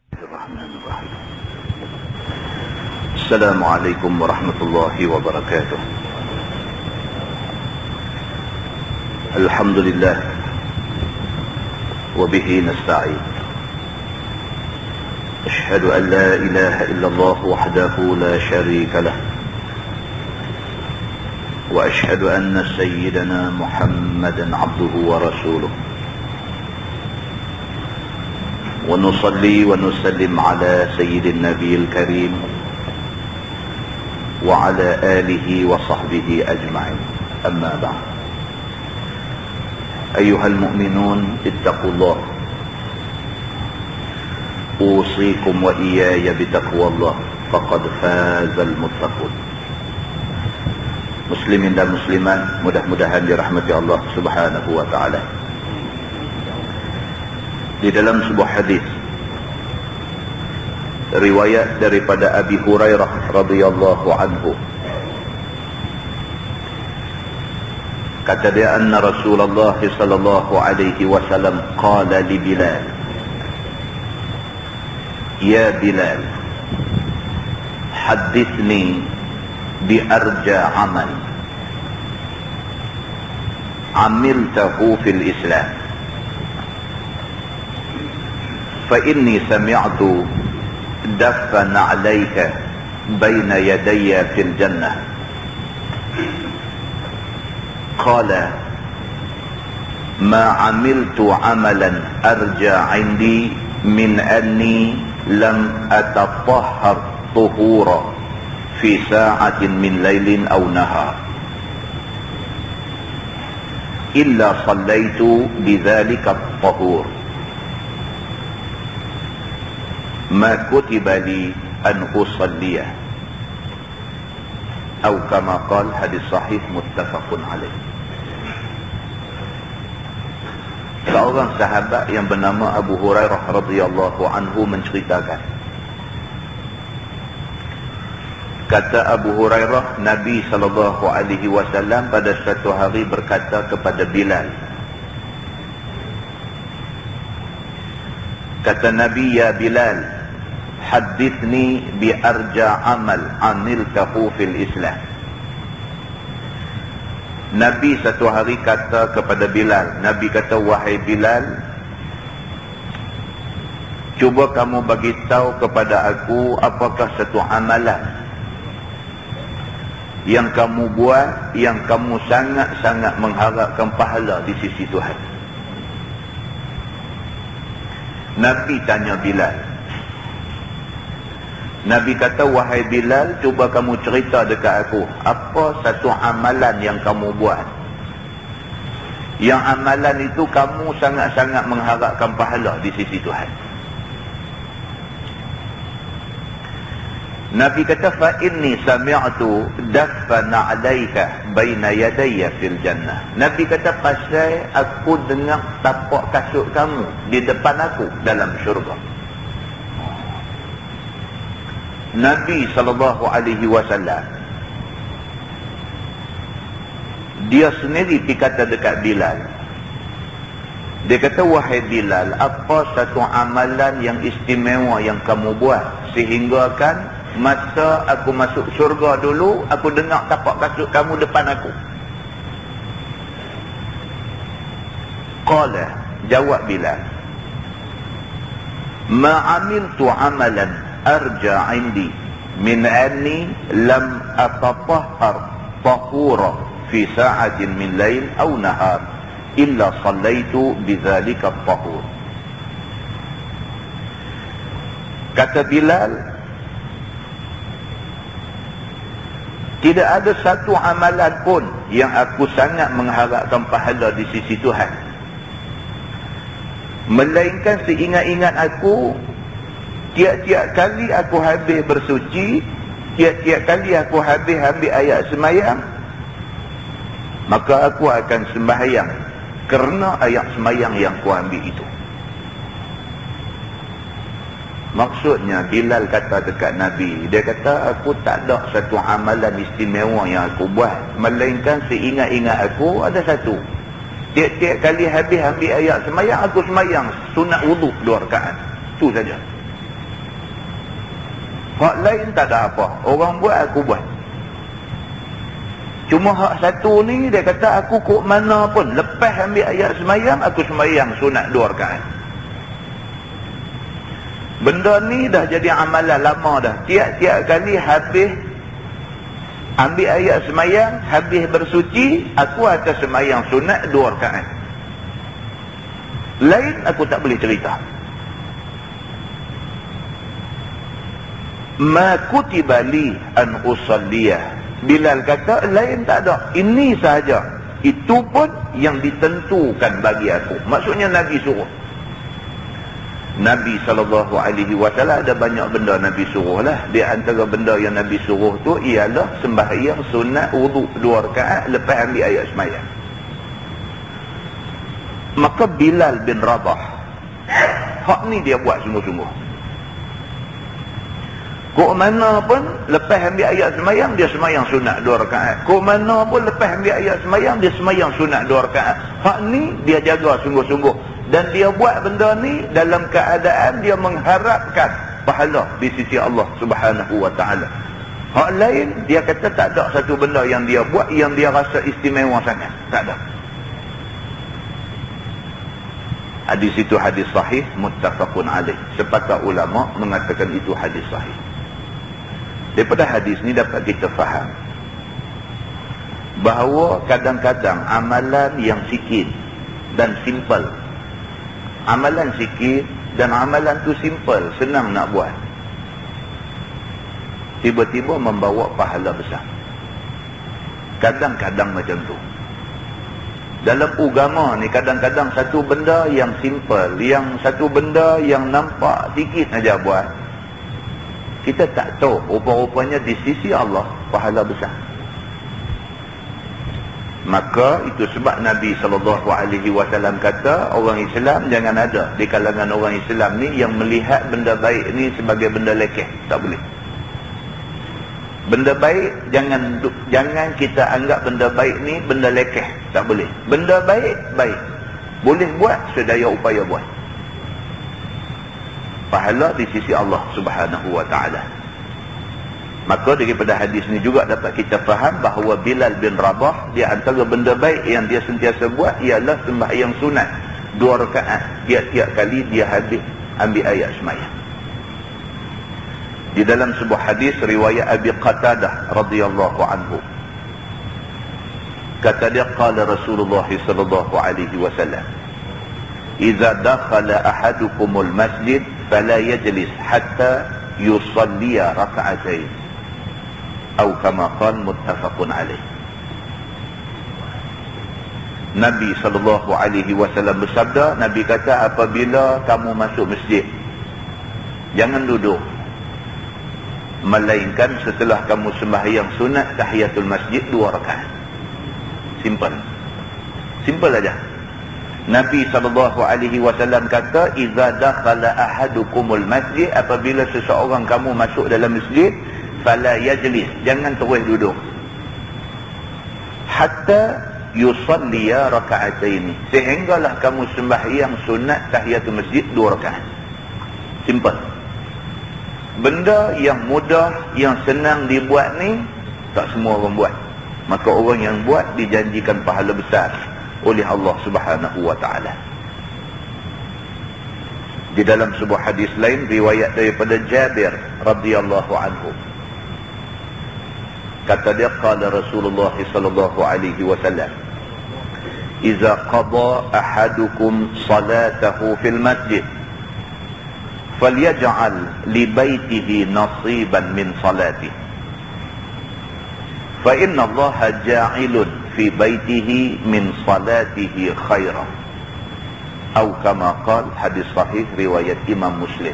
Bismillahirrahmanirrahim. Assalamualaikum warahmatullahi wabarakatuh. Alhamdulillah wa bihi nasta'in. Ashhadu an la ilaha illallah wahdahu la sharika lah. Wa ashhadu anna sayyidana Muhammadan abduhu wa rasuluh. ونصلي ونسلم على سيد النبي الكريم وعلى آله وصحبه أجمعين أما بعد أيها المؤمنون اتقوا الله أوصيكم وإياي بتقوى الله فقد فاز المتقون. Muslimin dan muslimat, mudah-mudahan dirahmati Allah Subhanahu wa taala. Di dalam sebuah hadis riwayat daripada Abi Hurairah radhiyallahu anhu, kata dia, anna Rasulullah sallallahu alaihi wasallam qala li Bilal, ya Bilal, hadithni bi arja amal amiltahu fil Islam, فإني سمعت دفن عليك بين يدي في الجنة. قال ما عملت عملا أرجى عندي من أني لم أتطهر طهورا في ساعة من ليل أو نهار إلا صليت بذلك الطهور ما كتب لي أن أصليه أو كما قال. hadis sahih muttafaqun alaih. Seorang sahabat yang bernama Abu Hurairah radhiyallahu anhu menceritakan, kata Abu Hurairah, Nabi sallallahu alaihi wasallam pada suatu hari berkata kepada Bilal, kata Nabi, ya Bilal, hadithni bi arja amal amiltahu fil Islam. Nabi satu hari kata kepada Bilal, Nabi kata, wahai Bilal, cuba kamu bagi tahu kepada aku apakah satu amalan yang kamu buat yang kamu sangat-sangat mengharapkan pahala di sisi Tuhan. Nabi tanya Bilal. Nabi kata, wahai Bilal, cuba kamu cerita dekat aku, apa satu amalan yang kamu buat yang amalan itu kamu sangat-sangat mengharapkan pahala di sisi Tuhan. Nabi kata, fa inni sami'tu dafana 'alaika baina yadayya fil jannah. Nabi kata, pasal aku dengar tapak kasut kamu di depan aku dalam syurga. Nabi sallallahu alaihi wasallam dia sendiri dikata dekat Bilal. Dia kata, wahai Bilal, apa satu amalan yang istimewa yang kamu buat sehingga kan masa aku masuk syurga dulu aku dengar tapak kasut kamu depan aku. Qala, jawab Bilal, ma amiltu amalan arja indi min anni lam atatahhar tahura fi sa'atin min lail aw nahar illa sallaitu bidzalika at-tahur. Kata Bilal, tidak ada satu amalan pun yang aku sangat mengharapkan pahala di sisi Tuhan, melainkan seingat-ingat aku, tiap-tiap kali aku habis bersuci, tiap-tiap kali aku habis ambil ayat semayang, maka aku akan sembahyang kerana ayat semayang yang aku ambil itu. Maksudnya Bilal kata dekat Nabi, dia kata, aku tak ada satu amalan istimewa yang aku buat, melainkan seingat-ingat aku ada satu. Tiap-tiap kali habis ambil ayat semayang, aku semayang sunat wuduk 2 rakaat. Itu saja. Hak lain tak ada apa. Orang buat, aku buat. Cuma hak satu ni, dia kata aku kok mana pun, lepas ambil ayat semayang, aku semayang sunat 2 rakaat. Benda ni dah jadi amalan lama dah. Tiap-tiap kali habis ambil ayat semayang, habis bersuci, aku akan semayang sunat 2 rakaat. Lain aku tak boleh cerita. Ma kutiba li an usalliyah. Bilal kata lain tak ada, ini sahaja. Itu pun yang ditentukan bagi aku. Maksudnya Nabi suruh. Nabi SAW ada banyak benda Nabi suruh lah. Di antara benda yang Nabi suruh tu ialah sembahyang sunat wuduk 2 rakaat lepas ambil ayat semayang. Maka Bilal bin Rabah, hak ni dia buat sungguh-sungguh. Kok mana pun lepas ambil ayat semayang, dia semayang sunat 2 rakaat. Kok mana pun lepas ambil ayat semayang, dia semayang sunat 2 rakaat. Hak ni dia jaga sungguh-sungguh. Dan dia buat benda ni dalam keadaan dia mengharapkan pahala di sisi Allah Subhanahu wa ta'ala. Hak lain, dia kata tak ada satu benda yang dia buat yang dia rasa istimewa sangat. Tak ada. Hadis itu hadis sahih, muttafaqun alaih. Sepakat ulama mengatakan itu hadis sahih. Daripada hadis ni dapat kita faham bahawa kadang-kadang amalan yang sikit dan simple, amalan sikit dan amalan tu simple, senang nak buat, tiba-tiba membawa pahala besar. Kadang-kadang macam tu. Dalam agama ni kadang-kadang satu benda yang simple, yang satu benda yang nampak sikit aja buat, kita tak tahu rupa-rupanya di sisi Allah pahala besar. Maka itu sebab Nabi SAW kata orang Islam jangan ada di kalangan orang Islam ni yang melihat benda baik ni sebagai benda lekeh. Tak boleh. Benda baik jangan kita anggap benda baik ni benda lekeh. Tak boleh. Benda baik, baik. Boleh buat, sedaya upaya buat. Pahala di sisi Allah Subhanahu wa ta'ala. Maka daripada hadis ni juga dapat kita faham bahawa Bilal bin Rabah, di antara benda baik yang dia sentiasa buat ialah sembahyang sunat 2 rakaat tiap-tiap kali dia habis ambil ayat semayang. Di dalam sebuah hadis riwayat Abi Qatadah radhiyallahu anhu, kata dia, qala Rasulullah sallallahu alaihi wasallam, "Idza dakhala ahadukumul masjid fala yajlis hatta yusalli raka'atain." Atau kama qala, muttafaqun alaih. Nabi SAW bersabda, Nabi kata, apabila kamu masuk masjid, jangan duduk, melainkan setelah kamu sembahyang sunat tahiyatul masjid 2 rakaat. Simple. Simple aja. Nabi SAW kata, "Idza dakhala ahadukumul masjid," apabila seseorang kamu masuk dalam masjid, fala yajlis, jangan terus duduk, hatta yusalliya raka'ataini, sehinggalah kamu sembahyang sunat tahiyatul masjid 2 rakaat. Simple. Benda yang mudah, yang senang dibuat ni tak semua orang buat. Maka orang yang buat dijanjikan pahala besar oleh Allah Subhanahu wa ta'ala. Di dalam sebuah hadis lain riwayat daripada Jabir radhiyallahu anhu, kata dia, qala Rasulullah sallallahu alaihi wasallam, "Idza qada ahadukum salatahu fil masjid falyaj'al li baitihi nasiban min salatihi, fa inna Allaha ja'ilun fi baitihi min salatihi khairan." Atau kama qala, hadis sahih riwayat Imam Muslim.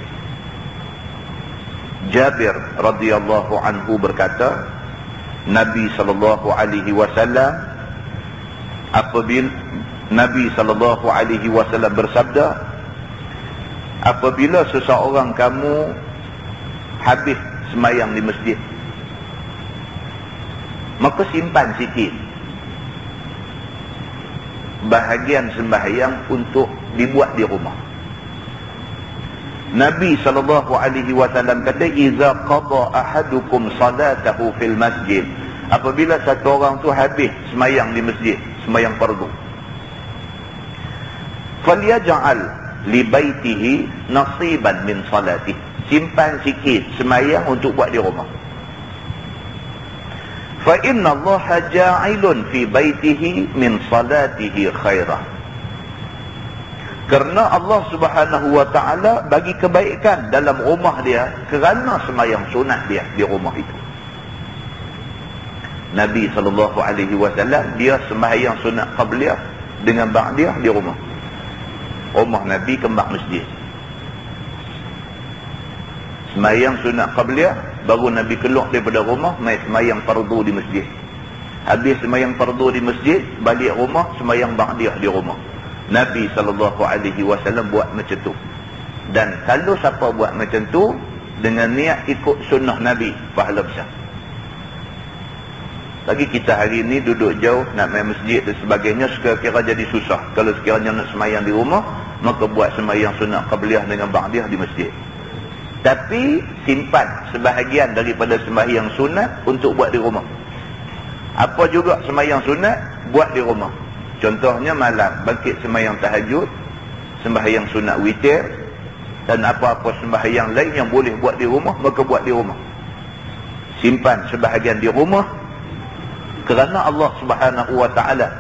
Jabir radhiyallahu anhu berkata, Nabi sallallahu alaihi wasallam, apabila Nabi sallallahu alaihi wasallam bersabda, apabila seseorang kamu habis semayang di masjid, maka simpan sikit bahagian sembahyang untuk dibuat di rumah. Nabi SAW kata, "Iza qada ahadukum salatahu fil masjid." Apabila satu orang tu habis semayang di masjid, semayang fardu, "Falyaj'al li baitihi nasiban min salatihi." Simpan sikit semayang untuk buat di rumah. "Fa inna Allah ja'ilun fi baitihi min salatihi khairah." Kerana Allah Subhanahu wa ta'ala bagi kebaikan dalam rumah dia kerana semayang sunat dia di rumah itu. Nabi SAW dia sembahyang sunat qabliyah dengan ba'diyah di rumah. Rumah Nabi kembang masjid. Sembahyang sunat qabliyah, baru Nabi keluar daripada rumah, mai sembahyang fardu di masjid. Habis sembahyang fardu di masjid, balik rumah, sembahyang ba'diyah di rumah. Nabi SAW buat macam tu. Dan kalau siapa buat macam tu dengan niat ikut sunnah Nabi, pahala besar. Lagi kita hari ni duduk jauh nak main masjid dan sebagainya, sekira-kira jadi susah. Kalau sekiranya nak sembahyang di rumah, maka buat sembahyang sunat qabliyah dengan ba'diyah di masjid. Tapi simpan sebahagian daripada sembahyang sunat untuk buat di rumah. Apa juga sembahyang sunat, buat di rumah. Contohnya malam, bangkit sembahyang tahajud, sembahyang sunat witir, dan apa-apa sembahyang lain yang boleh buat di rumah, maka buat di rumah. Simpan sebahagian di rumah, kerana Allah Subhanahu wa ta'ala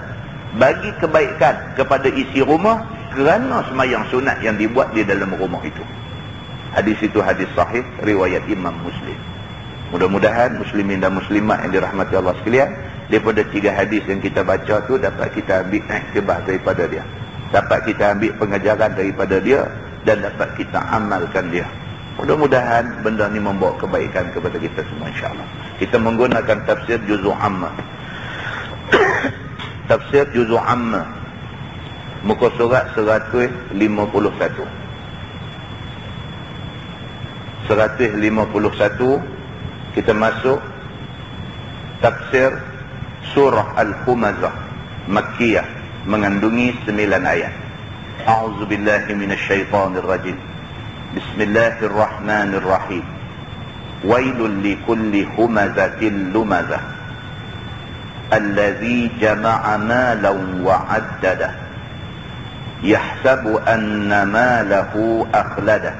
bagi kebaikan kepada isi rumah kerana sembahyang sunat yang dibuat di dalam rumah itu. Hadis itu hadis sahih, riwayat Imam Muslim. Mudah-mudahan muslimin dan muslimat yang dirahmati Allah sekalian, daripada 3 hadis yang kita baca tu dapat kita ambil iktibar daripada dia, dapat kita ambil pengajaran daripada dia, dan dapat kita amalkan dia. Mudah-mudahan benda ni membawa kebaikan kepada kita semua, insyaAllah. Kita menggunakan tafsir Juz'u Amma. Tafsir Juz'u Amma, muka surat 151. 151 kita masuk tafsir surah Al-Humazah Makkiyah, mengandungi 9 ayat. A'udzubillahi minasyaitonirrajim. Bismillahirrahmanirrahim. Wailul likulli humazatin lumazah alladzi jama'a malan wa 'addadah yahsabu anna malahu akhladah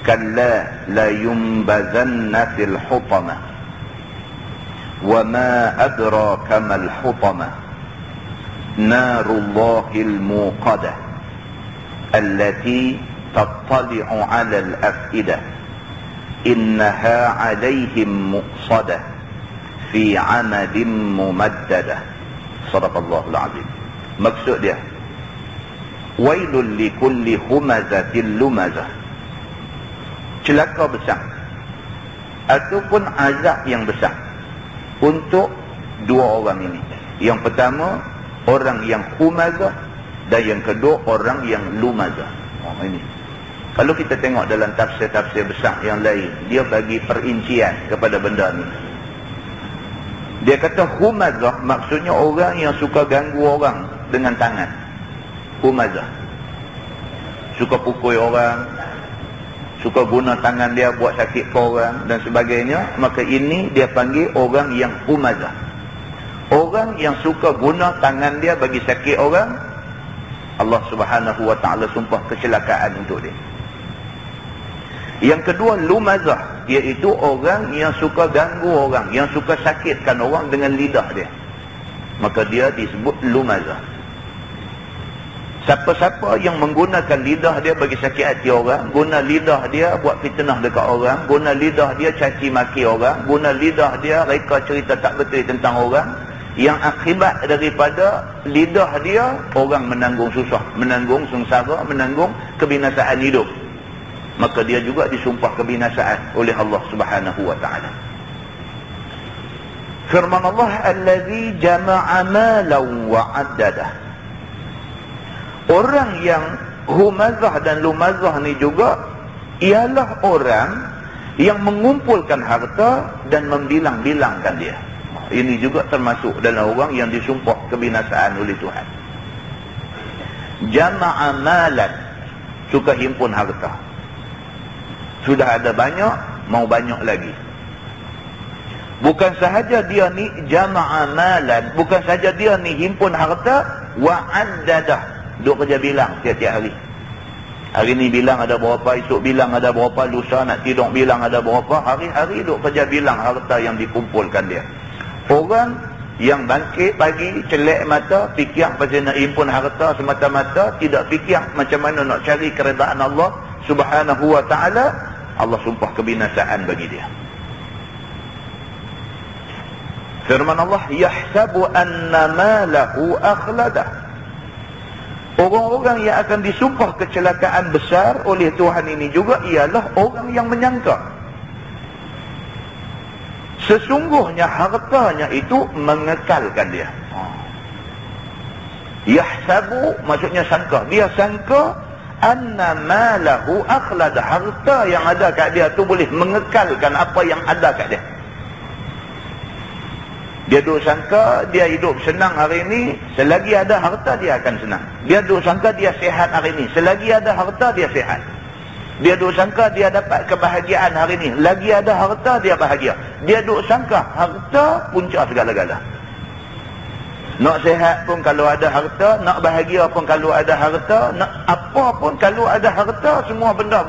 kalla la yumbazanna fil hutamah wa ma adraka mal hutamah narullahil muqadah allati tattali'u 'alal af'idah innaha 'alaihim muqsadah fi 'amadin mumaddadah. Sadaqallahul 'azim. Maksud dia, wailul likulli humazatil lumazah, celaka besar ataupun azab yang besar untuk 2 orang ini. Yang pertama, orang yang humazah, dan yang kedua, orang yang lumazah. Ini kalau kita tengok dalam tafsir-tafsir besar yang lain, dia bagi perincian kepada benda ni. Dia kata humazah maksudnya orang yang suka ganggu orang dengan tangan. Humazah, suka pukul orang, suka guna tangan dia buat sakit ke orang dan sebagainya, maka ini dia panggil orang yang humazah. Orang yang suka guna tangan dia bagi sakit orang, Allah Subhanahu wa ta'ala sumpah kecelakaan untuk dia. Yang kedua, lumazah, iaitu orang yang suka ganggu orang, yang suka sakitkan orang dengan lidah dia, maka dia disebut lumazah. Siapa-siapa yang menggunakan lidah dia bagi sakit hati orang, guna lidah dia buat fitnah dekat orang, guna lidah dia caci maki orang, guna lidah dia reka cerita tak betul tentang orang, yang akibat daripada lidah dia, orang menanggung susah, menanggung sengsara, menanggung kebinasaan hidup, maka dia juga disumpah kebinasaan oleh Allah Subhanahu wa ta'ala. Firman Allah, allazi jama'a malan wa 'addadah. Orang yang humazah dan lumazah ni juga ialah orang yang mengumpulkan harta dan membilang-bilangkan dia. Ini juga termasuk dalam orang yang disumpah kebinasaan oleh Tuhan. Jama'a malan, suka himpun harta. Sudah ada banyak, mau banyak lagi. Bukan sahaja dia ni jama'a malan, bukan sahaja dia ni himpun harta, wa'addadah, duk kerja bilang tiap-tiap hari. Hari ni bilang ada berapa, esok bilang ada berapa, lusa nak tidur bilang ada berapa, hari-hari duk kerja bilang harta yang dikumpulkan dia. Orang yang bangkit pagi, celek mata, fikir pasal nak himpun harta semata-mata, tidak fikir macam mana nak cari keredaan Allah Subhanahu wa ta'ala, Allah sumpah kebinasaan bagi dia. Firman Allah, yahsabu anna malahu akhladah. Orang-orang yang akan disumpah kecelakaan besar oleh Tuhan ini juga ialah orang yang menyangka sesungguhnya hartanya itu mengekalkan dia. Yahsabu maksudnya sangka. Dia sangka anna malahu akhlada, harta yang ada kat dia tu boleh mengekalkan apa yang ada kat dia. Dia duk sangka dia hidup senang hari ini, selagi ada harta dia akan senang. Dia duk sangka dia sihat hari ini, selagi ada harta dia sihat. Dia duk sangka dia dapat kebahagiaan hari ini, lagi ada harta dia bahagia. Dia duk sangka harta punca segala-gala. Nak sihat pun kalau ada harta, nak bahagia pun kalau ada harta, nak apa pun kalau ada harta, semua benda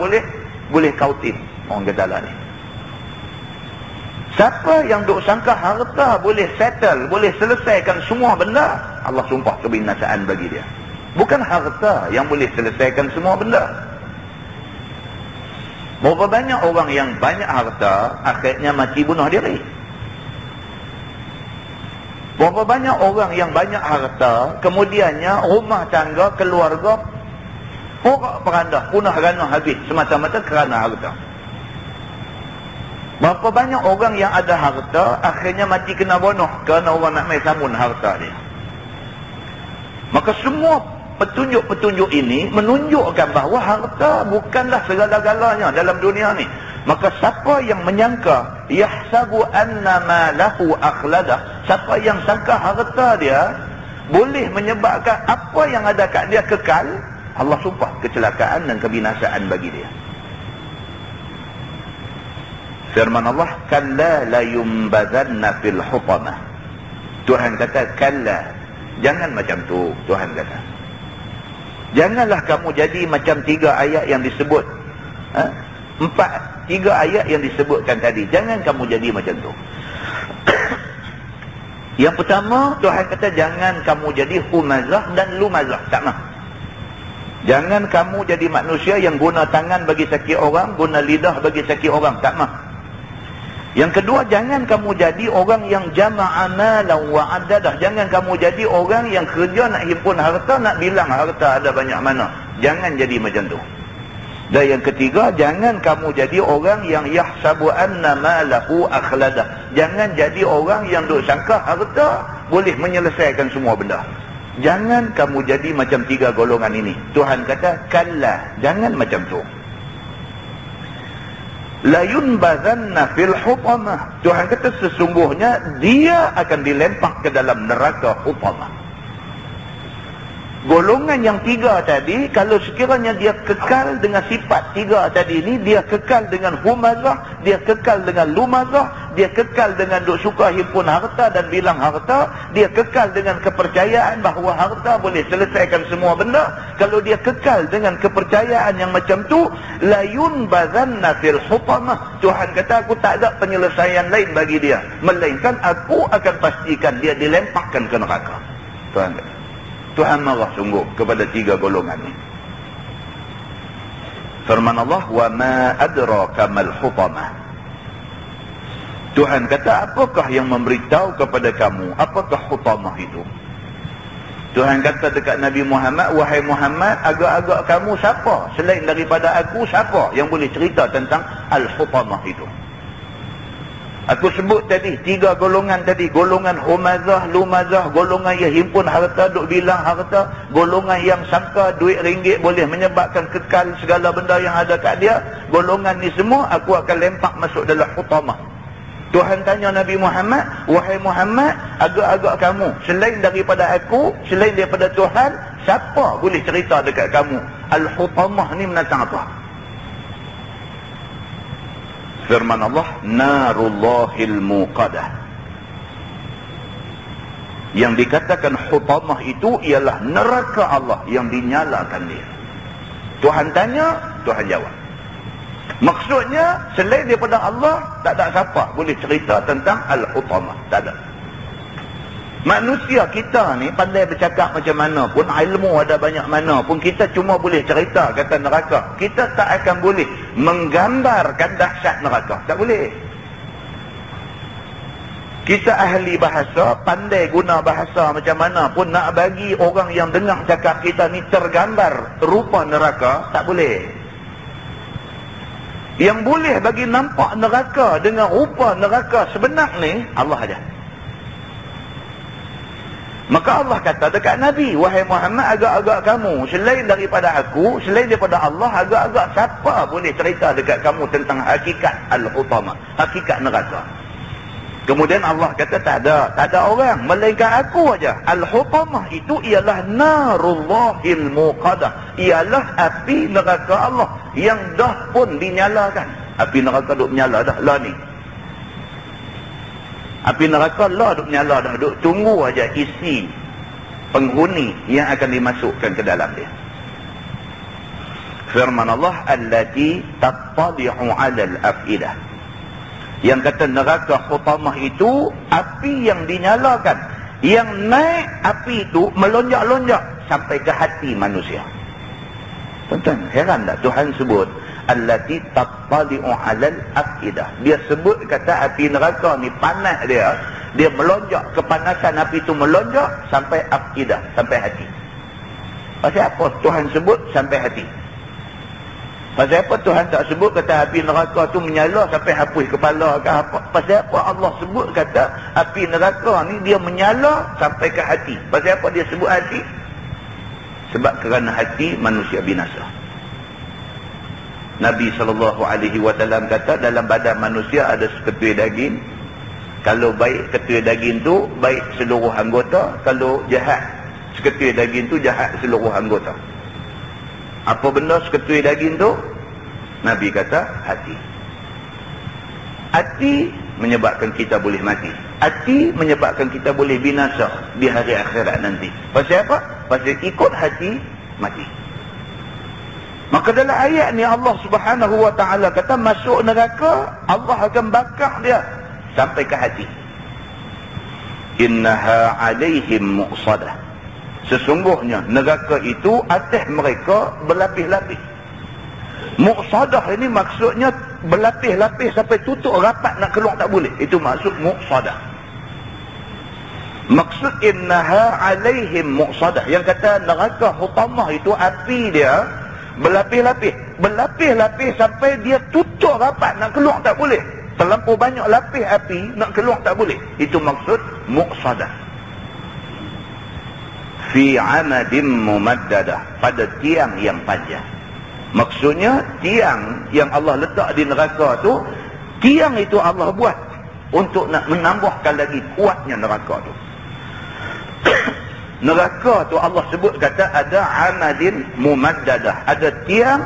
boleh kautin. Orang kata lah ni. Siapa yang duk sangka harta boleh settle, boleh selesaikan semua benda, Allah sumpah kebinasaan bagi dia. Bukan harta yang boleh selesaikan semua benda. Berapa banyak orang yang banyak harta, akhirnya mati bunuh diri. Berapa banyak orang yang banyak harta, kemudiannya rumah tangga, keluarga, porak-peranda, punah ranah habis, semata-mata kerana harta. Berapa banyak orang yang ada harta, akhirnya mati kena bunuh kerana orang nak main samun harta dia. Maka semua petunjuk-petunjuk ini menunjukkan bahawa harta bukanlah segala-galanya dalam dunia ni. Maka siapa yang menyangka yahsabu anna malahu akhladah, siapa yang sangka harta dia boleh menyebabkan apa yang ada kat dia kekal, Allah sumpah kecelakaan dan kebinasaan bagi dia. Firman Allah, kalla la yumbazanna fil hutamah. Tuhan kata kalla, jangan macam tu. Tuhan kata janganlah kamu jadi macam 3 ayat yang disebut, 3 ayat yang disebutkan tadi. Jangan kamu jadi macam tu. Yang pertama, Tuhan kata jangan kamu jadi humazah dan lumazah. Tak mah. Jangan kamu jadi manusia yang guna tangan bagi sakit orang, guna lidah bagi sakit orang. Tak mah. Yang kedua, jangan kamu jadi orang yang jama'a malan wa addadah. Jangan kamu jadi orang yang kerja nak himpun harta, nak bilang harta ada banyak mana. Jangan jadi macam tu. Dan yang ketiga, jangan kamu jadi orang yang yahsabu anna malahu akhladah. Jangan jadi orang yang duk sangka harta boleh menyelesaikan semua benda. Jangan kamu jadi macam 3 golongan ini. Tuhan kata kalla, jangan macam tu. La yunbazanna fil hutamah. Tuhan kata sesungguhnya dia akan dilempak ke dalam neraka hutamah. Golongan yang 3 tadi, kalau sekiranya dia kekal dengan sifat 3 tadi ni, dia kekal dengan humazah, dia kekal dengan lumazah, dia kekal dengan duk suka himpun harta dan bilang harta, dia kekal dengan kepercayaan bahawa harta boleh selesaikan semua benda. Kalau dia kekal dengan kepercayaan yang macam tu, la yunbazanna fil hutamah. Tuhan kata aku tak ada penyelesaian lain bagi dia, melainkan aku akan pastikan dia dilempakkan ke neraka. Tuhan kata. Tuhan marah sungguh kepada 3 golongan ini. Firman Allah, wa ma adraka mal hutamah. Tuhan kata, apakah yang memberitahu kepada kamu apakah hutamah itu? Tuhan kata dekat Nabi Muhammad, wahai Muhammad, agak-agak kamu siapa selain daripada aku, siapa yang boleh cerita tentang al-hutamah itu? Aku sebut tadi 3 golongan tadi, golongan humazah, lumazah, golongan yang himpun harta, duk bilang harta, golongan yang sangka duit ringgit boleh menyebabkan kekal segala benda yang ada kat dia. Golongan ni semua aku akan lempak masuk dalam hutamah. Tuhan tanya Nabi Muhammad, wahai Muhammad, agak-agak kamu selain daripada aku, selain daripada Tuhan, siapa boleh cerita dekat kamu al-hutamah ni menatang apa? Firman Allah, narullahil muqadah. Yang dikatakan hutamah itu ialah neraka Allah yang dinyalakan dia. Tuhan tanya, Tuhan jawab. Maksudnya, selain daripada Allah, tak ada siapa boleh cerita tentang al-hutamah. Tak ada. Manusia kita ni pandai bercakap macam mana pun, ilmu ada banyak mana pun, kita cuma boleh cerita kata neraka. Kita tak akan boleh menggambarkan dahsyat neraka. Tak boleh. Kita ahli bahasa, pandai guna bahasa macam mana pun, nak bagi orang yang dengar cakap kita ni tergambar rupa neraka, tak boleh. Yang boleh bagi nampak neraka dengan rupa neraka sebenar ni, Allah aja. Maka Allah kata dekat Nabi, wahai Muhammad, agak-agak kamu, selain daripada aku, selain daripada Allah, agak-agak siapa boleh cerita dekat kamu tentang hakikat al-hutama, hakikat neraka. Kemudian Allah kata tak ada orang melainkan aku aja. Al-hutamah itu ialah narullahil muqadah, ialah api neraka Allah yang dah pun dinyalakan. Api neraka duk menyala dah lah ni. Api neraka lah duk menyala dah, duk tunggu aja isi penghuni yang akan dimasukkan ke dalam dia. Firman Allah, allati tattali'u 'alal afidah. Yang kata neraka hutamah itu api yang dinyalakan, yang naik api itu melonjak-lonjak sampai ke hati manusia. Tuan-tuan, heran tak Tuhan sebut allati tattali'u 'alal afidah. Dia sebut kata api neraka ni panas dia melonjak, kepanasan api itu melonjak sampai afidah, sampai hati. Pasal apa Tuhan sebut sampai hati? Pasal apa Tuhan tak sebut kata api neraka tu menyala sampai hapus kepala ke apa? Pasal apa Allah sebut kata api neraka ni dia menyala sampai ke hati? Pasal apa dia sebut hati? Sebab kerana hati manusia binasa. Nabi SAW kata dalam badan manusia ada seketui daging. Kalau baik ketui daging tu, baik seluruh anggota. Kalau jahat seketui daging tu, jahat seluruh anggota. Apa benda seketui daging tu? Nabi kata hati. Hati menyebabkan kita boleh mati. Hati menyebabkan kita boleh binasa di hari akhirat nanti. Pasal apa? Pasal ikut hati mati. Maka dalam ayat ni Allah Subhanahu wa taala kata masuk neraka, Allah akan bakar dia sampai ke hati. Innaha alaihim muqsadah. Sesungguhnya neraka itu atas mereka berlapis-lapis. Muqsadah ini maksudnya berlapis-lapis sampai tutup rapat, nak keluar tak boleh. Itu maksud muqsadah. Maksud innaha alaihim muqsadah, yang kata neraka hutamah itu api dia berlapis-lapis. Berlapis-lapis sampai dia tutup rapat, nak keluar tak boleh. Terlampau banyak lapis api, nak keluar tak boleh. Itu maksud muqsadah. Fi amadin mumaddadah, pada tiang yang panjang. Maksudnya tiang yang Allah letak di neraka tu, tiang itu Allah buat untuk nak menambahkan lagi kuatnya neraka tu. Neraka tu Allah sebut kata ada amadin mumaddadah, ada tiang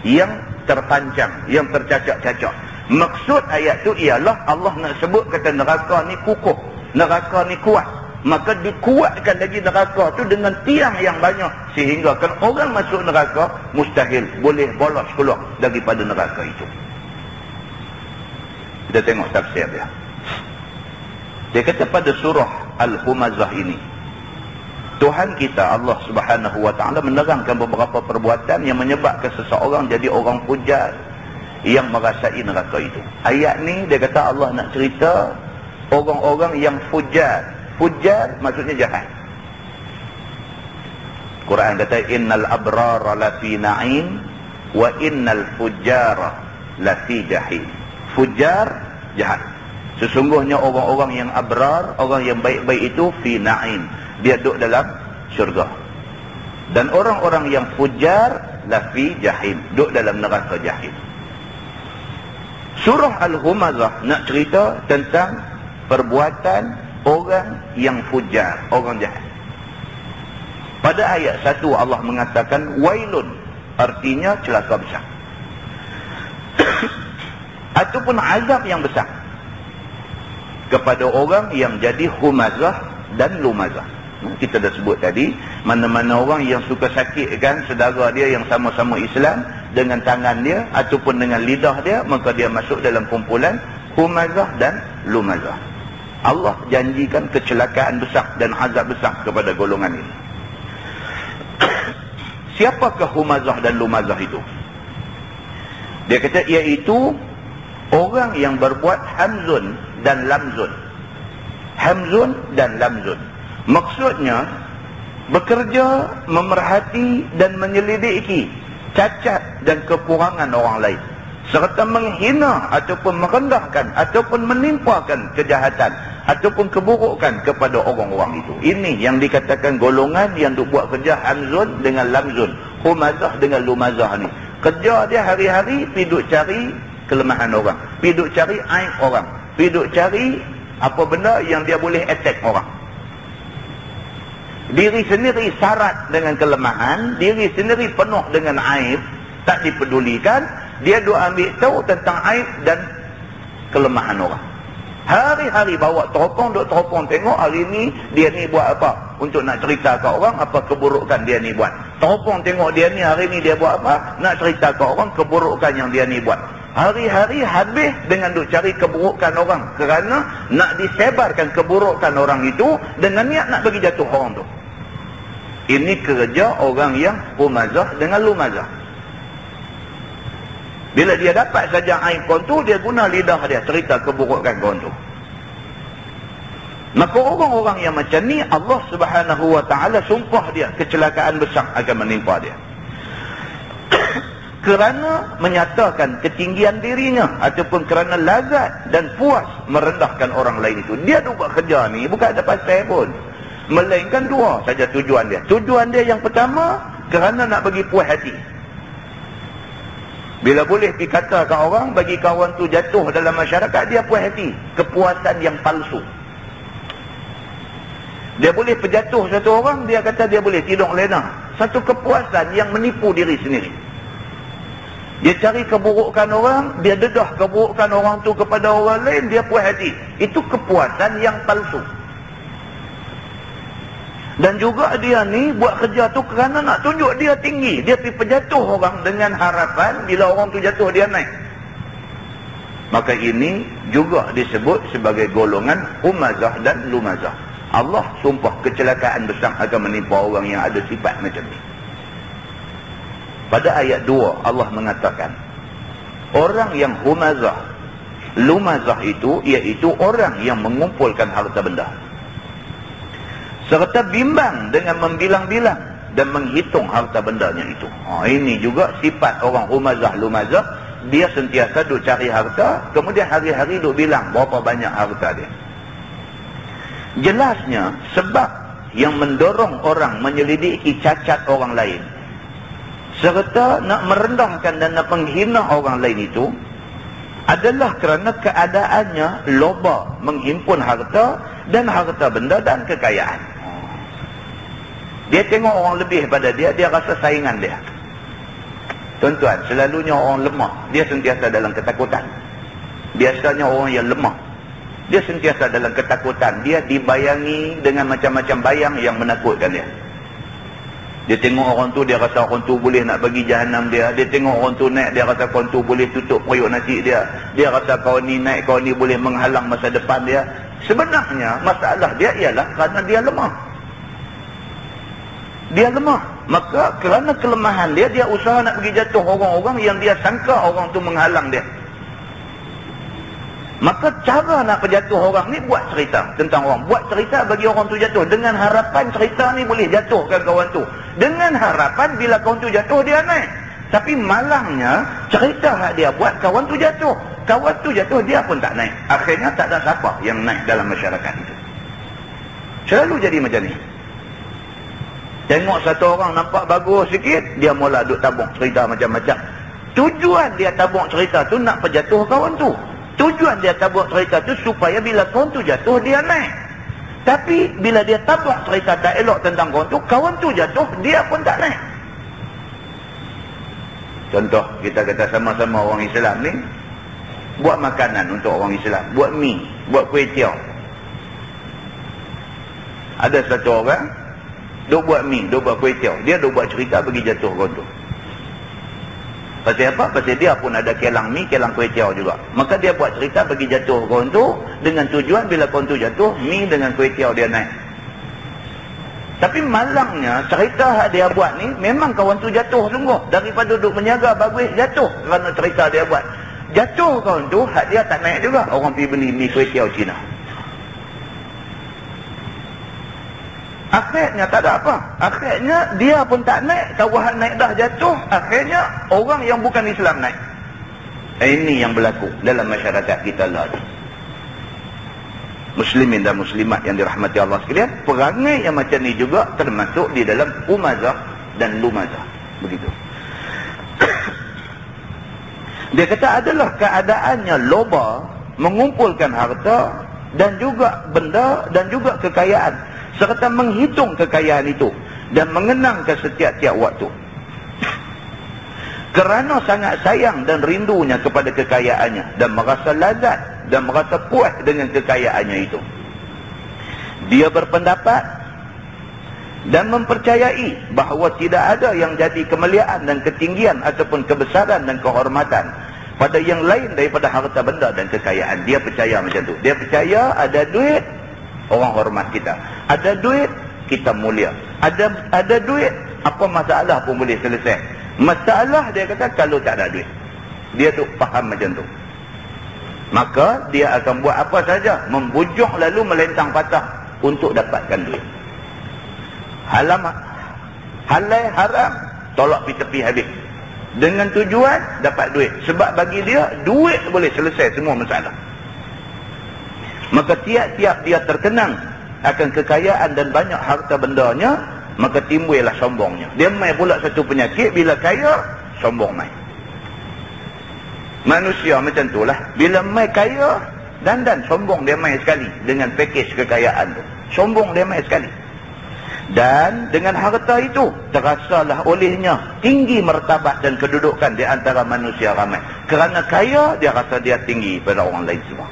yang terpanjang, yang tercacak-cacak. Maksud ayat tu ialah Allah nak sebut kata neraka ni kukuh, neraka ni kuat. Maka dikuatkan lagi neraka tu dengan tiang yang banyak, sehingga kan orang masuk neraka mustahil boleh bolos keluar daripada neraka itu. Kita tengok tafsir dia. Dia kata pada surah Al-Humazah ini, Tuhan kita Allah Subhanahu wa taala menerangkan beberapa perbuatan yang menyebabkan seseorang jadi orang fujar yang merasai neraka itu. Ayat ni dia kata Allah nak cerita orang-orang yang fujar. Fujar maksudnya jahat. Quran kata innal abrara lafi na'im wa innal fujjara lafi jahim. Fujar jahat. Sesungguhnya orang-orang yang abrar, orang yang baik-baik itu fi na'im, dia duduk dalam syurga. Dan orang-orang yang fujar lafi jahim, duduk dalam neraka jahim. Surah Al-Humazah nak cerita tentang perbuatan orang yang fujar, orang jahat. Pada ayat 1 Allah mengatakan wailun, artinya celaka besar. ataupun azab yang besar kepada orang yang jadi humazah dan lumazah. Kita dah sebut tadi, mana-mana orang yang suka sakitkan saudara dia yang sama-sama Islam dengan tangan dia ataupun dengan lidah dia, maka dia masuk dalam kumpulan humazah dan lumazah. Allah janjikan kecelakaan besar dan azab besar kepada golongan ini. Siapakah humazah dan lumazah itu? Dia kata iaitu orang yang berbuat hamzun dan lamzun. Hamzun dan lamzun. Maksudnya bekerja, memerhati dan menyelidiki cacat dan kekurangan orang lain, serta menghina ataupun merendahkan ataupun menimpakan kejahatan ataupun keburukan kepada orang-orang itu. Ini yang dikatakan golongan yang buat kerja hamzun dengan lamzun, humazah dengan lumazah ni. Kerja dia hari-hari pergi duk cari kelemahan orang, pergi duk cari aib orang, pergi duk cari apa benda yang dia boleh attack orang. Diri sendiri syarat dengan kelemahan, diri sendiri penuh dengan aib, tak dipedulikan, dia duk ambil tahu tentang aib dan kelemahan orang. Hari-hari bawa teropong, duk teropong tengok hari ni dia ni buat apa, untuk nak cerita ke orang apa keburukan dia ni buat. Teropong tengok dia ni hari ni dia buat apa, nak cerita ke orang keburukan yang dia ni buat. Hari-hari habis dengan duk cari keburukan orang, kerana nak disebarkan keburukan orang itu dengan niat nak bagi jatuh orang tu. Ini kerja orang yang humazah dengan lumazah. Bila dia dapat saja aib kawan tu, dia guna lidah dia cerita keburukan kawan tu. Maka orang-orang yang macam ni, Allah Subhanahu wa ta'ala sumpah dia kecelakaan besar akan menimpa dia. Kerana menyatakan ketinggian dirinya ataupun kerana lazat dan puas merendahkan orang lain itu. Dia tu buat kerja ni bukan ada pasal pun, melainkan dua saja tujuan dia. Tujuan dia yang pertama, kerana nak bagi puas hati. Bila boleh pergi kata ke orang, bagi kawan tu jatuh dalam masyarakat, dia puas hati. Kepuasan yang palsu. Dia boleh perjatuh satu orang, dia kata dia boleh tidur lena. Satu kepuasan yang menipu diri sendiri. Dia cari keburukan orang, dia dedah keburukan orang tu kepada orang lain, dia puas hati. Itu kepuasan yang palsu. Dan juga dia ni buat kerja tu kerana nak tunjuk dia tinggi. Dia pergi perjatuh orang dengan harapan bila orang tu jatuh dia naik. Maka ini juga disebut sebagai golongan humazah dan lumazah. Allah sumpah kecelakaan besar akan menimpa orang yang ada sifat macam ni. Pada ayat 2 Allah mengatakan, orang yang humazah, lumazah itu iaitu orang yang mengumpulkan harta benda, serta bimbang dengan membilang-bilang dan menghitung harta bendanya itu. Ini juga sifat orang humazah lumazah. Dia sentiasa duk cari harta, kemudian hari-hari duk bilang berapa banyak harta dia. Jelasnya sebab yang mendorong orang menyelidiki cacat orang lain serta nak merendahkan dan nak menghina orang lain itu adalah kerana keadaannya loba menghimpun harta dan harta benda dan kekayaan. Dia tengok orang lebih pada dia, dia rasa saingan dia. Tuan-tuan, selalunya orang lemah, dia sentiasa dalam ketakutan. Biasanya orang yang lemah, dia sentiasa dalam ketakutan. Dia dibayangi dengan macam-macam bayang yang menakutkan dia. Dia tengok orang tu, dia rasa orang tu boleh nak bagi jahanam dia. Dia tengok orang tu naik, dia rasa kawan tu boleh tutup periuk nasi dia. Dia rasa kawan ni naik, kawan ni boleh menghalang masa depan dia. Sebenarnya masalah dia ialah kerana dia lemah. Dia lemah. Maka kerana kelemahan dia, dia usaha nak pergi jatuh orang-orang yang dia sangka orang tu menghalang dia. Maka cara nak berjatuh orang ni buat cerita tentang orang. Buat cerita bagi orang tu jatuh. Dengan harapan cerita ni boleh jatuhkan kawan tu. Dengan harapan bila kawan tu jatuh dia naik. Tapi malangnya cerita hak dia buat kawan tu jatuh. Kawan tu jatuh dia pun tak naik. Akhirnya tak ada siapa yang naik dalam masyarakat itu. Selalu jadi macam ni. Tengok satu orang nampak bagus sikit, dia mula duk tabung cerita macam-macam. Tujuan dia tabung cerita tu nak perjatuh kawan tu. Tujuan dia tabung cerita tu supaya bila kawan tu jatuh dia naik. Tapi bila dia tabung cerita tak elok tentang kawan tu jatuh, dia pun tak naik. Contoh, kita kata sama-sama orang Islam ni, buat makanan untuk orang Islam, buat mi, buat kuih tiaw. Ada satu orang duk buat mi, duk buat kuih tiaw, dia duk buat cerita bagi jatuh gontu. Pasal apa? Pasal dia pun ada kelang mi, kelang kuih tiaw juga. Maka dia buat cerita bagi jatuh gontu dengan tujuan bila gontu jatuh, mi dengan kuih tiaw dia naik. Tapi malangnya cerita yang dia buat ni memang kawan tu jatuh sungguh. Daripada duduk menjaga bagus jatuh kerana cerita dia buat. Jatuh kawan tu, hak dia tak naik juga. Orang pergi beli mi kuih tiaw Cina. Akhirnya tak ada apa. Akhirnya dia pun tak naik. Tawahan naik dah jatuh. Akhirnya orang yang bukan Islam naik. Ini yang berlaku dalam masyarakat kita lah. Muslimin dan muslimat yang dirahmati Allah sekalian. Perangai yang macam ni juga termasuk di dalam umazah dan lumazah. Begitu. Dia kata adalah keadaannya loba mengumpulkan harta dan juga benda dan juga kekayaan, serta menghitung kekayaan itu dan mengenang ke setiap-tiap waktu. Kerana sangat sayang dan rindunya kepada kekayaannya dan merasa lazat dan merasa puas dengan kekayaannya itu, dia berpendapat dan mempercayai bahawa tidak ada yang jadi kemuliaan dan ketinggian ataupun kebesaran dan kehormatan pada yang lain daripada harta benda dan kekayaan. Dia percaya macam tu. Dia percaya ada duit, orang hormat kita. Ada duit, kita mulia. Ada duit, apa masalah pun boleh selesai. Masalah dia kata kalau tak ada duit. Dia tu faham macam tu. Maka dia akan buat apa saja, membujuk lalu melentang patah untuk dapatkan duit. Halal haram, tolak pergi tepi habis. Dengan tujuan dapat duit. Sebab bagi dia, duit boleh selesai semua masalah. Maka tiap-tiap dia terkenang akan kekayaan dan banyak harta bendanya, maka timbullah sombongnya. Dia mai pula satu penyakit, bila kaya, sombong mai. Manusia macam itulah. Bila mai kaya, dan sombong dia mai sekali dengan pakej kekayaan tu. Sombong dia mai sekali. Dan dengan harta itu terasalah olehnya tinggi martabat dan kedudukan di antara manusia ramai. Kerana kaya, dia rasa dia tinggi pada orang lain semua.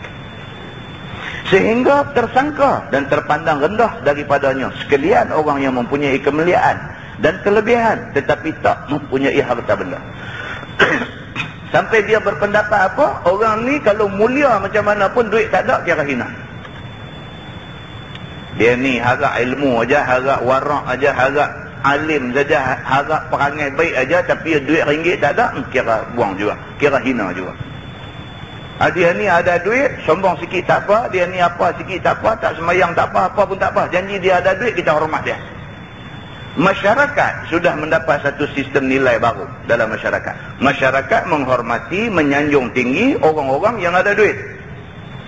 Sehingga tersangka dan terpandang rendah daripadanya sekalian orang yang mempunyai kemuliaan dan kelebihan tetapi tak mempunyai harta benda. Sampai dia berpendapat apa? Orang ni kalau mulia macam mana pun duit tak ada, kira hina. Dia ni harap ilmu aja, harap warak aja, harap alim saja, harap perangai baik aja, tapi duit ringgit tak ada, kira buang juga, kira hina juga. Dia ni ada duit, sombong sikit tak apa, dia ni apa sikit tak apa, tak semayang tak apa, apa pun tak apa, janji dia ada duit, kita hormat dia. Masyarakat sudah mendapat satu sistem nilai baru dalam masyarakat. Masyarakat menghormati, menyanjung tinggi orang-orang yang ada duit.